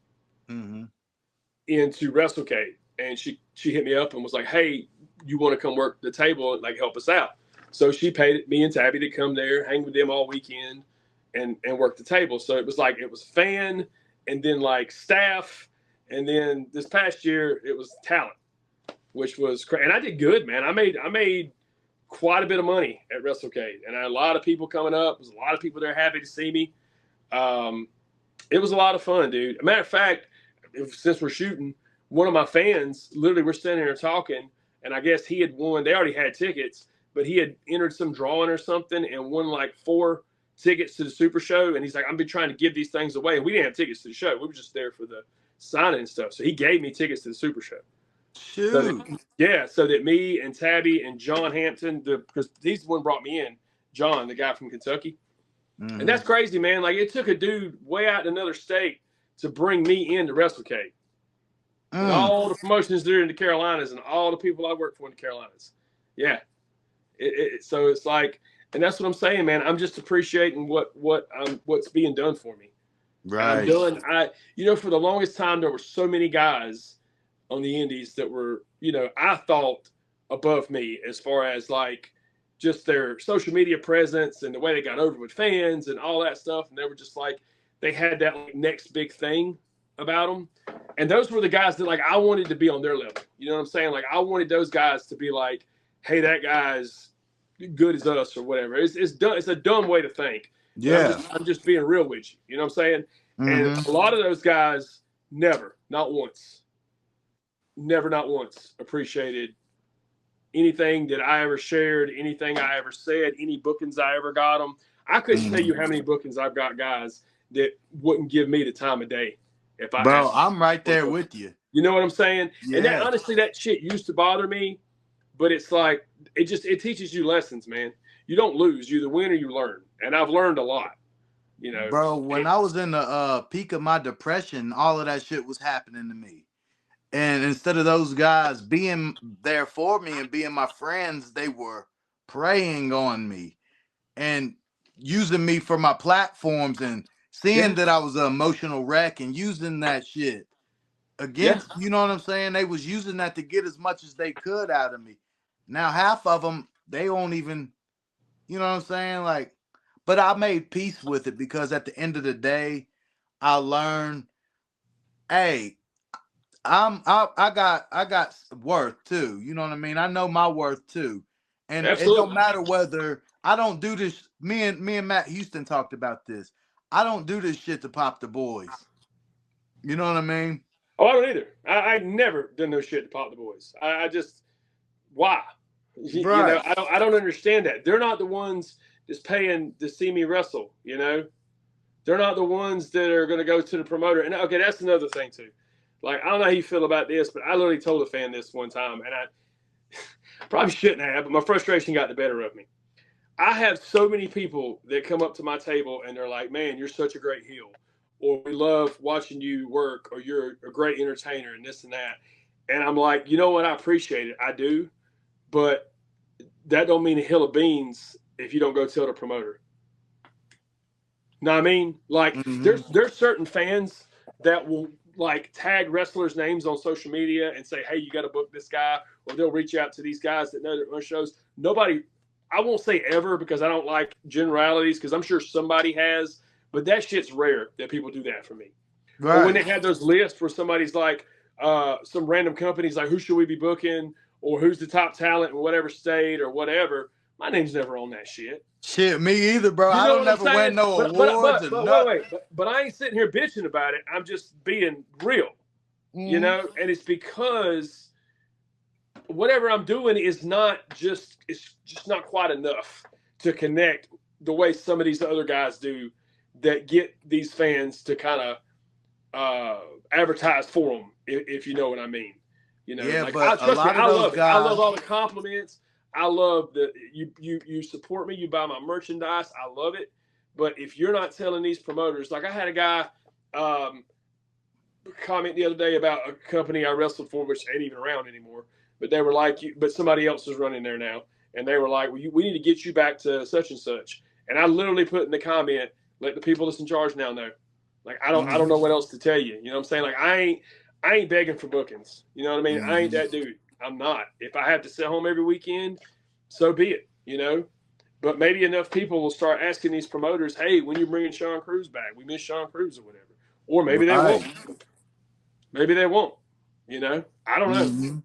into WrestleCade. And she hit me up and was like, hey, you want to come work the table and like help us out? So she paid me and Tabby to come there, hang with them all weekend and work the table. So it was fan and then like staff. And then this past year it was talent, which was crazy. And I did good, man. I made quite a bit of money at WrestleCade, and I had a lot of people coming up. There was a lot of people there happy to see me. It was a lot of fun, dude. As a matter of fact, since we're shooting, one of my fans, literally we're standing there talking, and I guess he had won. They already had tickets, but he had entered some drawing or something and won like 4 tickets to the Super Show. And he's like, I've been trying to give these things away. And we didn't have tickets to the show. We were just there for the signing and stuff. So he gave me tickets to the Super Show. Shoot. So that me and Tabby and John Hampton, because he's the one brought me in, John, the guy from Kentucky. And that's crazy, man. Like, it took a dude way out in another state to bring me into WrestleCade. And all the promotions there in the Carolinas and all the people I work for in the Carolinas. Yeah. So it's like, and that's what I'm saying, man. I'm just appreciating what's being done for me. Right. For the longest time, there were so many guys on the indies that were, I thought above me as far as like just their social media presence and the way they got over with fans and all that stuff. And they were just like, they had that like next big thing about them. And those were the guys that like, I wanted to be on their level. You know what I'm saying? Like, I wanted those guys to be like, hey, that guy's good as us or whatever. It's a dumb way to think. Yeah. I'm just being real with you. You know what I'm saying? And a lot of those guys never, not once appreciated anything that I ever shared, anything I ever said, any bookings I ever got them. I couldn't tell you how many bookings I've got guys that wouldn't give me the time of day if I. Bro, I'm right there with you. You know what I'm saying? Yeah. And that, honestly, that shit used to bother me, but it's like it teaches you lessons, man. You don't lose. You either win or you learn, and I've learned a lot. Bro, when I was in the peak of my depression, all of that shit was happening to me. And instead of those guys being there for me and being my friends, they were preying on me and using me for my platforms and seeing that I was an emotional wreck and using that shit against, you know what I'm saying? They was using that to get as much as they could out of me. Now, half of them, they won't even, you know what I'm saying? Like, but I made peace with it because at the end of the day, I learned, hey, I got worth too. You know what I mean? I know my worth too. And Absolutely. It don't matter whether I don't do this. Me and Matt Houston talked about this. I don't do this shit to pop the boys. You know what I mean? Oh, I don't either. I never done no shit to pop the boys. I just why? Right. I don't understand that. They're not the ones that's paying to see me wrestle. They're not the ones that are going to go to the promoter. And okay, that's another thing too. Like, I don't know how you feel about this, but I literally told a fan this one time, and I probably shouldn't have, but my frustration got the better of me. I have so many people that come up to my table and they're like, "Man, you're such a great heel," or "We love watching you work," or "You're a great entertainer," and this and that. And I'm like, you know what? I appreciate it. I do, but that don't mean a hill of beans if you don't go tell the promoter. Know what I mean? Like, Mm-hmm. there's certain fans that will like tag wrestlers' names on social media and say, "Hey, you got to book this guy," or they'll reach out to these guys that know that run shows. Nobody, I won't say ever because I don't like generalities because I'm sure somebody has, but that shit's rare that people do that for me. Or when Right. they had those lists where somebody's like, some random companies like, "Who should we be booking?" or "Who's the top talent in whatever state?" or whatever. My name's never on that shit. Shit, me either, bro. You I know don't what I'm never win saying? no But but awards or but but wait, nothing. wait. But I ain't sitting here bitching about it. I'm just being real, you Mm-hmm. know. And it's because whatever I'm doing is not just it's just not quite enough to connect the way some of these other guys do that get these fans to kind of advertise for them, if you know what I mean. You know, Yeah, like but I a trust me, lot of I those love it. I love guys. all the compliments. I love that you support me. You buy my merchandise. I love it. But if you're not telling these promoters, like I had a guy um, comment the other day about a company I wrestled for, which ain't even around anymore. But they were like, but somebody else is running there now, and they were like, well, we need to get you back to such and such. And I literally put in the comment, let the people that's in charge now know. Like I don't Mm-hmm. know what else to tell you. You know what I'm saying? Like I ain't begging for bookings. You know what I mean? I ain't Mm-hmm. that dude. I'm not. If I have to sit home every weekend, so be it. You know. But maybe enough people will start asking these promoters, "Hey, when you bringing Sean Cruz back? We miss Sean Cruz or whatever." Or maybe they won't. Right. Maybe they won't. You know, I don't know. Mm-hmm.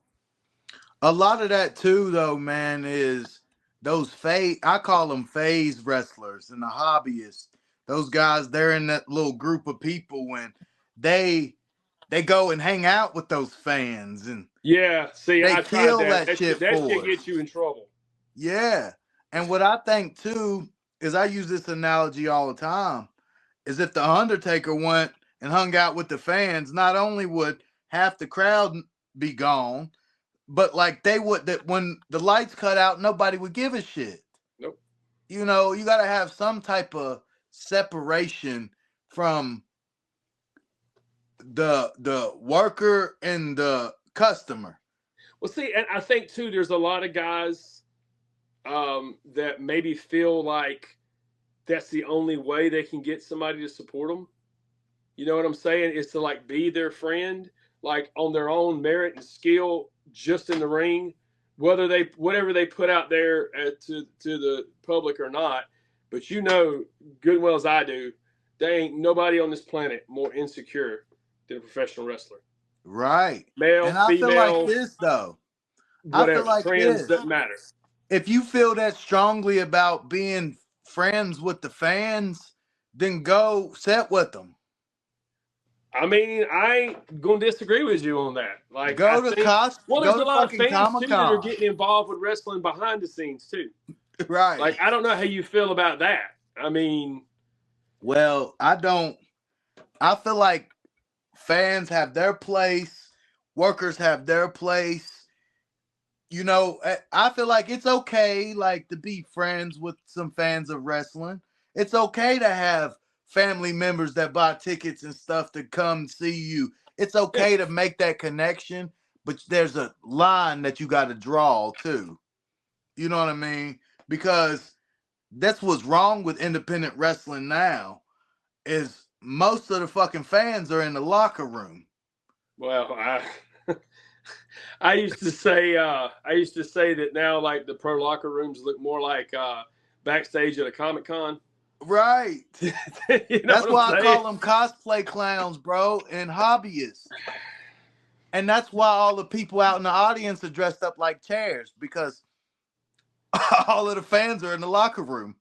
A lot of that too, though, man, is those phase. I call them phase wrestlers and the hobbyists. Those guys, they're in that little group of people when they they go and hang out with those fans and Yeah, see, they I tried kill that. that shit That shit for gets us. you in trouble. Yeah. And what I think too is I use this analogy all the time is if the Undertaker went and hung out with the fans, not only would half the crowd be gone, but like they would that when the lights cut out, nobody would give a shit. Nope. You know, you got to have some type of separation from the worker and the customer. Well, see, and I think too, there's a lot of guys that maybe feel like that's the only way they can get somebody to support them. You know what I'm saying? Is to like be their friend, like on their own merit and skill, just in the ring, whether they whatever they put out there to the public or not. But you know, good and well as I do, there ain't nobody on this planet more insecure than a professional wrestler. Right. Male, And I feel like female, this though. I feel whatever, like trans this. doesn't matter. If you feel that strongly about being friends with the fans, then go sit with them. I mean, I ain't gonna disagree with you on that. Like, I think, well, there's Go a to lot of fucking fans Comic too that are Con. getting involved with wrestling behind the scenes too. Right. Like, I don't know how you feel about that. I mean, Well, I don't. I feel like fans have their place, workers have their place. You know, I feel like it's okay, like to be friends with some fans of wrestling. It's okay to have family members that buy tickets and stuff to come see you. It's yeah, okay to make that connection, but there's a line that you got to draw too. You know what I mean? Because that's what's wrong with independent wrestling now is most of the fucking fans are in the locker room. well, I used to say that now like the pro locker rooms look more like backstage at a Comic Con. Right. You know That's what I'm why I saying? call them cosplay clowns, bro, and hobbyists. And that's why all the people out in the audience are dressed up like chairs because all of the fans are in the locker room.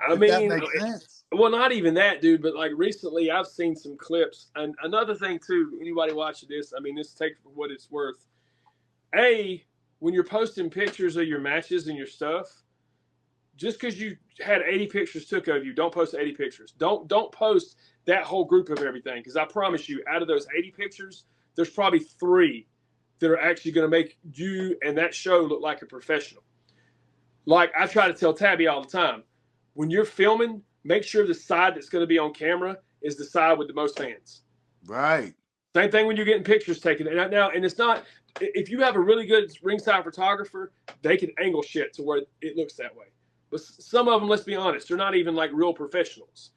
I If that mean, makes sense. well, not even that, dude. But like recently, I've seen some clips, and another thing too. Anybody watching this? I mean, this take for what it's worth. A, when you're posting pictures of your matches and your stuff, just because you had 80 pictures took of you, don't post 80 pictures. Don't post that whole group of everything because I promise you, out of those 80 pictures, there's probably 3 that are actually going to make you and that show look like a professional. Like I try to tell Tabby all the time, when you're filming, make sure the side that's going to be on camera is the side with the most fans. Right. Same thing when you're getting pictures taken. And it's not, if you have a really good ringside photographer, they can angle shit to where it looks that way. But some of them, let's be honest, they're not even like real professionals.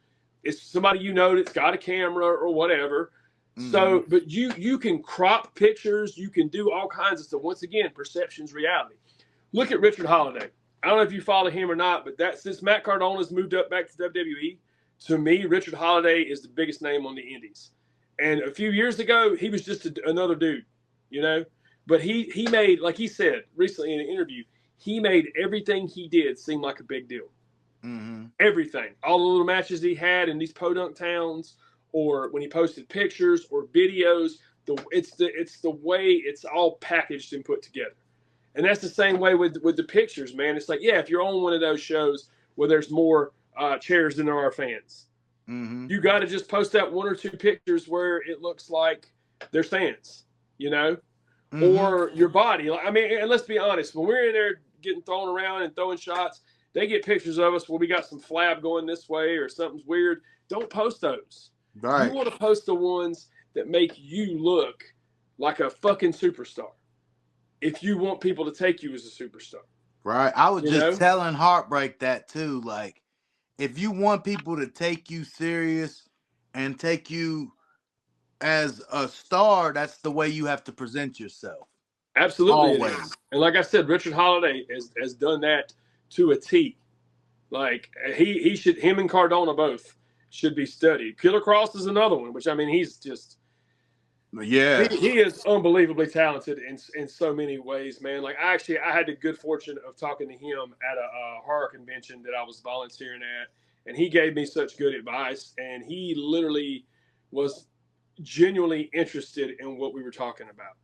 It's somebody you know that's got a camera or whatever. Mm-hmm. So, but you can crop pictures, you can do all kinds of stuff. Once again, perception's reality. Look at Richard Holiday. I don't know if you follow him or not, but that since Matt Cardona's moved up back to WWE, to me, Richard Holiday is the biggest name on the indies. And a few years ago, he was just another dude, you know. But he made, like he said recently in an interview, he made everything he did seem like a big deal. Mm-hmm. Everything, all the little matches he had in these podunk towns, or when he posted pictures or videos, it's the way it's all packaged and put together. And that's the same way with the pictures, man. It's like, yeah, if you're on one of those shows where there's more chairs than there are fans, mm-hmm. you got to just post out 1 or 2 pictures where it looks like there's fans, you know, mm-hmm. or your body. I mean, and let's be honest, when we're in there getting thrown around and throwing shots, they get pictures of us where we got some flab going this way or something's weird. Don't post those. Right. You want to post the ones that make you look like a fucking superstar. If you want people to take you as a superstar. Right. I was just telling Heartbreak that too. Like, if you want people to take you serious and take you as a star, that's the way you have to present yourself. Absolutely. Always. And like I said, Richard Holiday has done that to a T. Like, him and Cardona both should be studied. Killer Cross is another one, which, I mean, he's just... Yeah, he is unbelievably talented in so many ways, man. Like I had the good fortune of talking to him at a horror convention that I was volunteering at, and he gave me such good advice. And he literally was genuinely interested in what we were talking about.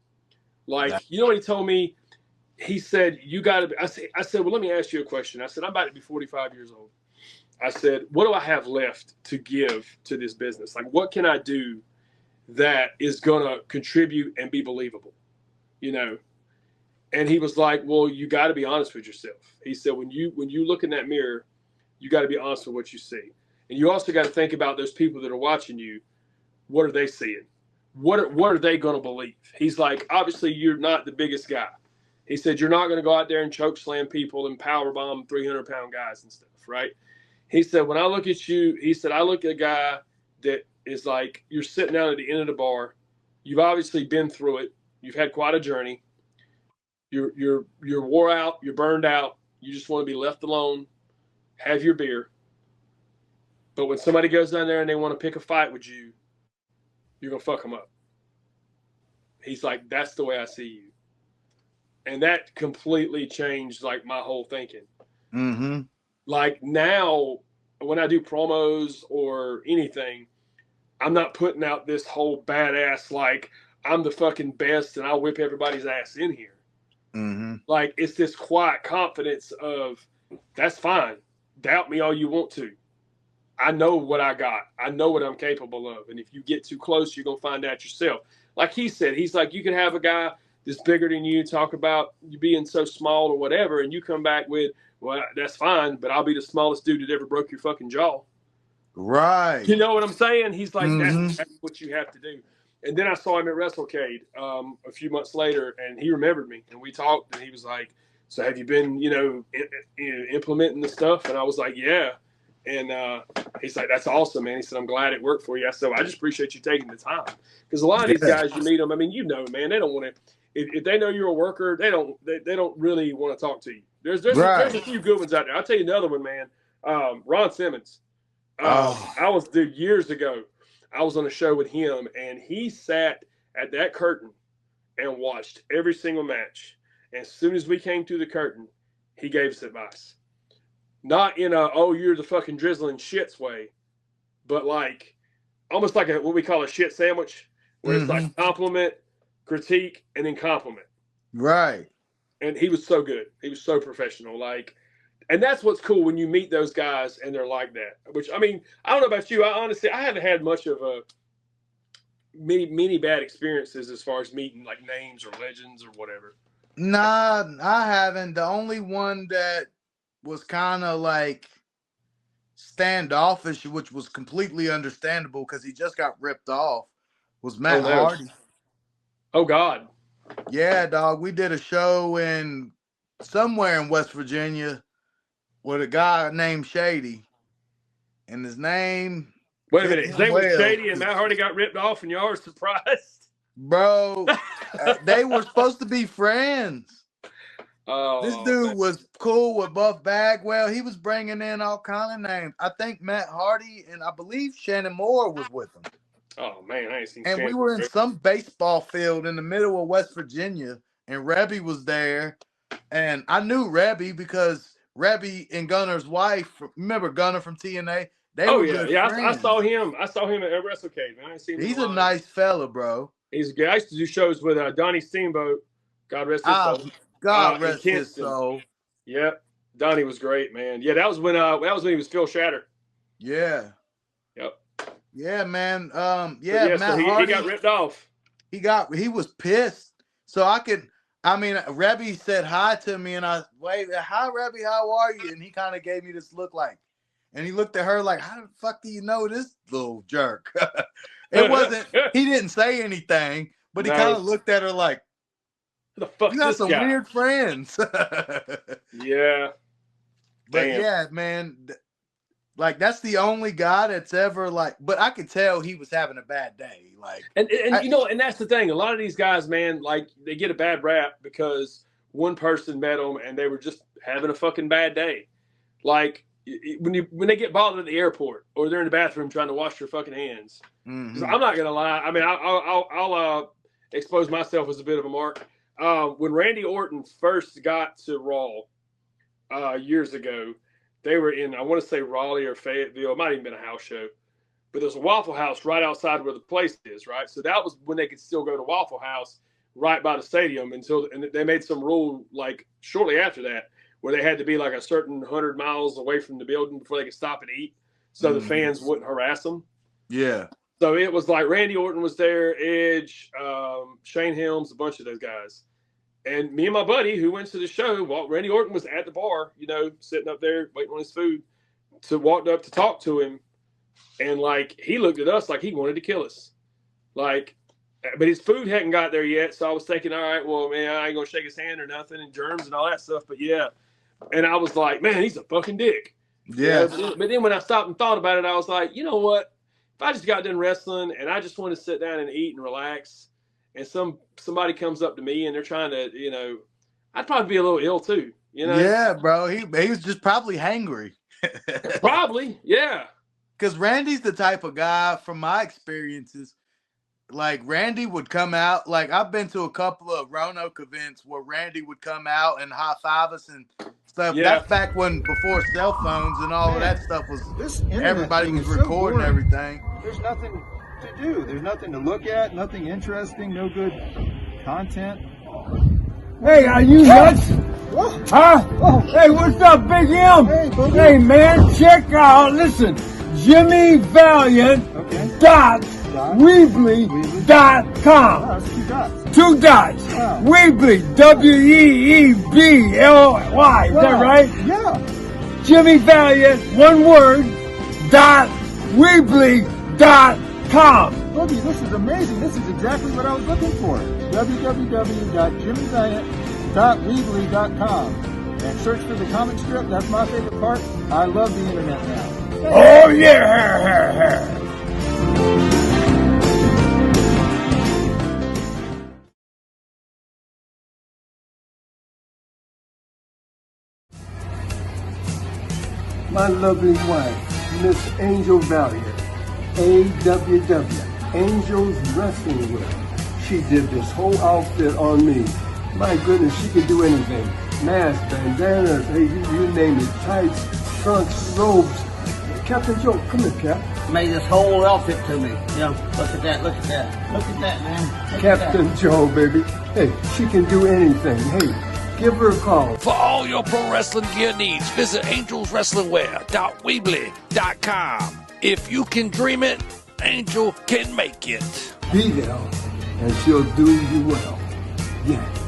Like, you know what he told me? He said, "You got to." I said, "Well, let me ask you a question." I said, "I'm about to be 45 years old." I said, "What do I have left to give to this business? Like, what can I do that is going to contribute and be believable, you know?" And he was like, "Well, you got to be honest with yourself." He said, when you look in that mirror, you got to be honest with what you see. And you also got to think about those people that are watching you. What are they seeing? What are they going to believe? He's like, obviously you're not the biggest guy. He said, you're not going to go out there and choke slam people and power bomb 300-pound guys and stuff, right? He said, when I look at you, he said, I look at a guy that is like, you're sitting down at the end of the bar. You've obviously been through it. You've had quite a journey. You're wore out. You're burned out. You just want to be left alone. Have your beer. But when somebody goes down there and they want to pick a fight with you, you're going to fuck them up. He's like, that's the way I see you. And that completely changed like my whole thinking. Mm-hmm. Like now, when I do promos or anything, I'm not putting out this whole badass, like, I'm the fucking best and I'll whip everybody's ass in here. Mm-hmm. Like, it's this quiet confidence of, that's fine. Doubt me all you want to. I know what I got. I know what I'm capable of. And if you get too close, you're going to find out yourself. Like he said, he's like, you can have a guy that's bigger than you talk about you being so small or whatever, and you come back with, well, that's fine, but I'll be the smallest dude that ever broke your fucking jaw. Right. You know what I'm saying? He's like, mm-hmm. that's what you have to do. And then I saw him at WrestleCade a few months later, and he remembered me, and we talked, and he was like, so have you been, implementing the stuff? And I was like, yeah. And he's like, that's awesome, man. He said, I'm glad it worked for you. I said, well, I just appreciate you taking the time. Because a lot of these guys, you meet them, I mean, man, they don't want to, if they know you're a worker, they don't really want to talk to you. There's a few good ones out there. I'll tell you another one, man. Ron Simmons. Years ago, I was on a show with him, and he sat at that curtain and watched every single match. And as soon as we came through the curtain, he gave us advice. Not in a, oh, you're the fucking drizzling shits way, but like almost like what we call a shit sandwich, where it's like compliment, critique, and then compliment. Right. And he was so good. He was so professional. Like, and that's what's cool when you meet those guys and they're like that. Which, I mean, I don't know about you. I honestly haven't had much of many bad experiences as far as meeting like names or legends or whatever? Nah, I haven't. The only one that was kind of like standoffish, which was completely understandable because he just got ripped off, was Oh Matt no. Hardy. Oh God. Yeah, dog. We did a show in somewhere in West Virginia with a guy named Shady, and his name Wait a fit minute. His him name was well. Shady, and Matt Hardy got ripped off, and y'all are surprised. Bro, they were supposed to be friends. This Oh man. dude was cool with Buff Bagwell. He was bringing in all kind of names. I think Matt Hardy and I believe Shannon Moore was with him. Oh man, I ain't seen And we Shannon. were in some baseball field in the middle of West Virginia, and Rebby was there. And I knew Rebby because Rebby and Gunner's wife, remember Gunner from TNA? They Oh were yeah, good yeah. I friends. saw him. I saw him at WrestleCade. Man, I ain't seen him in He's a a while. nice fella, bro. He's good. I used to do shows with Donnie Steamboat. God rest his soul. God In rest his Kinston. soul. Yep. Donnie was great, man. Yeah, that was when he was Phil Shatter. Yeah. Yep. Yeah, man. So Matt he Hardy. got ripped off. He was pissed. So Rebby said hi to me and hi Rebby, how are you? And he kind of gave me this look like, and he looked at her like, how the fuck do you know this little jerk? He didn't say anything, but he kind of looked at her like, who the fuck's you got this some guy? weird friends. Yeah. But Damn. yeah, man, like that's the only guy that's ever like, but I could tell he was having a bad day. Like, and that's the thing. A lot of these guys, man, like they get a bad rap because one person met them and they were just having a fucking bad day. Like when they get bothered at the airport or they're in the bathroom trying to wash their fucking hands. Because I'm not gonna lie. I mean, I'll expose myself as a bit of a mark. When Randy Orton first got to Raw years ago, they were in, I want to say Raleigh or Fayetteville. It might have even been a house show. But there's a Waffle House right outside where the place is, right? So that was when they could still go to Waffle House right by the stadium and they made some rule like shortly after that where they had to be like a certain 100 miles away from the building before they could stop and eat so the fans wouldn't harass them. Yeah. So it was like Randy Orton was there, Edge, Shane Helms, a bunch of those guys. And me and my buddy who went to the show, Randy Orton was at the bar, sitting up there waiting on his food, walked up to talk to him. And like he looked at us like he wanted to kill us. Like, but his food hadn't got there yet. So I was thinking, all right, well, man, I ain't gonna shake his hand or nothing, and germs and all that stuff. But yeah. And I was like, man, he's a fucking dick. Yeah. But then when I stopped and thought about it, I was like, you know what? If I just got done wrestling and I just want to sit down and eat and relax, and somebody comes up to me and they're trying to, I'd probably be a little ill too. Yeah, bro. He was just probably hangry. Probably, yeah. Because Randy's the type of guy, from my experiences, like Randy would come out. Like I've been to a couple of Roanoke events where Randy would come out and high five us and stuff. Yeah. That's back before cell phones and all of that stuff was. Everybody was so recording boring. everything. There's nothing to do. There's nothing to look at. Nothing interesting. No good content. Hey, are you nuts? Huh? Oh. Hey, what's up, Big M? Hey, Boogie. Hey, man, check out, listen, Jimmy Valiant dot Weebly.com. That's two dots. Two dots. Wow. Weebly, W-E-E-B-L-Y. Is that right? Yeah. Jimmy Valiant, one word, dot Weebly.com. Boogie, this is amazing. This is exactly what I was looking for. www.jimmyvaliant.weebly.com. And search for the comic strip. That's my favorite part. I love the internet now. Oh, yeah. My lovely wife, Miss Angel Valiant, AWW, Angels Wrestling Wear. She did this whole outfit on me. My goodness, she could do anything. Masks, bandanas, hey, you name it, tights, trunks, robes. Captain Joe, come here, Cap. Made this whole outfit to me. Look at that, look at that. Look at that, man. Look Captain Joe, baby. Hey, she can do anything. Hey, give her a call. For all your pro wrestling gear needs, visit angelswrestlingwear.weebly.com. If you can dream it, Angel can make it. Be there, and she'll do you well. Yeah.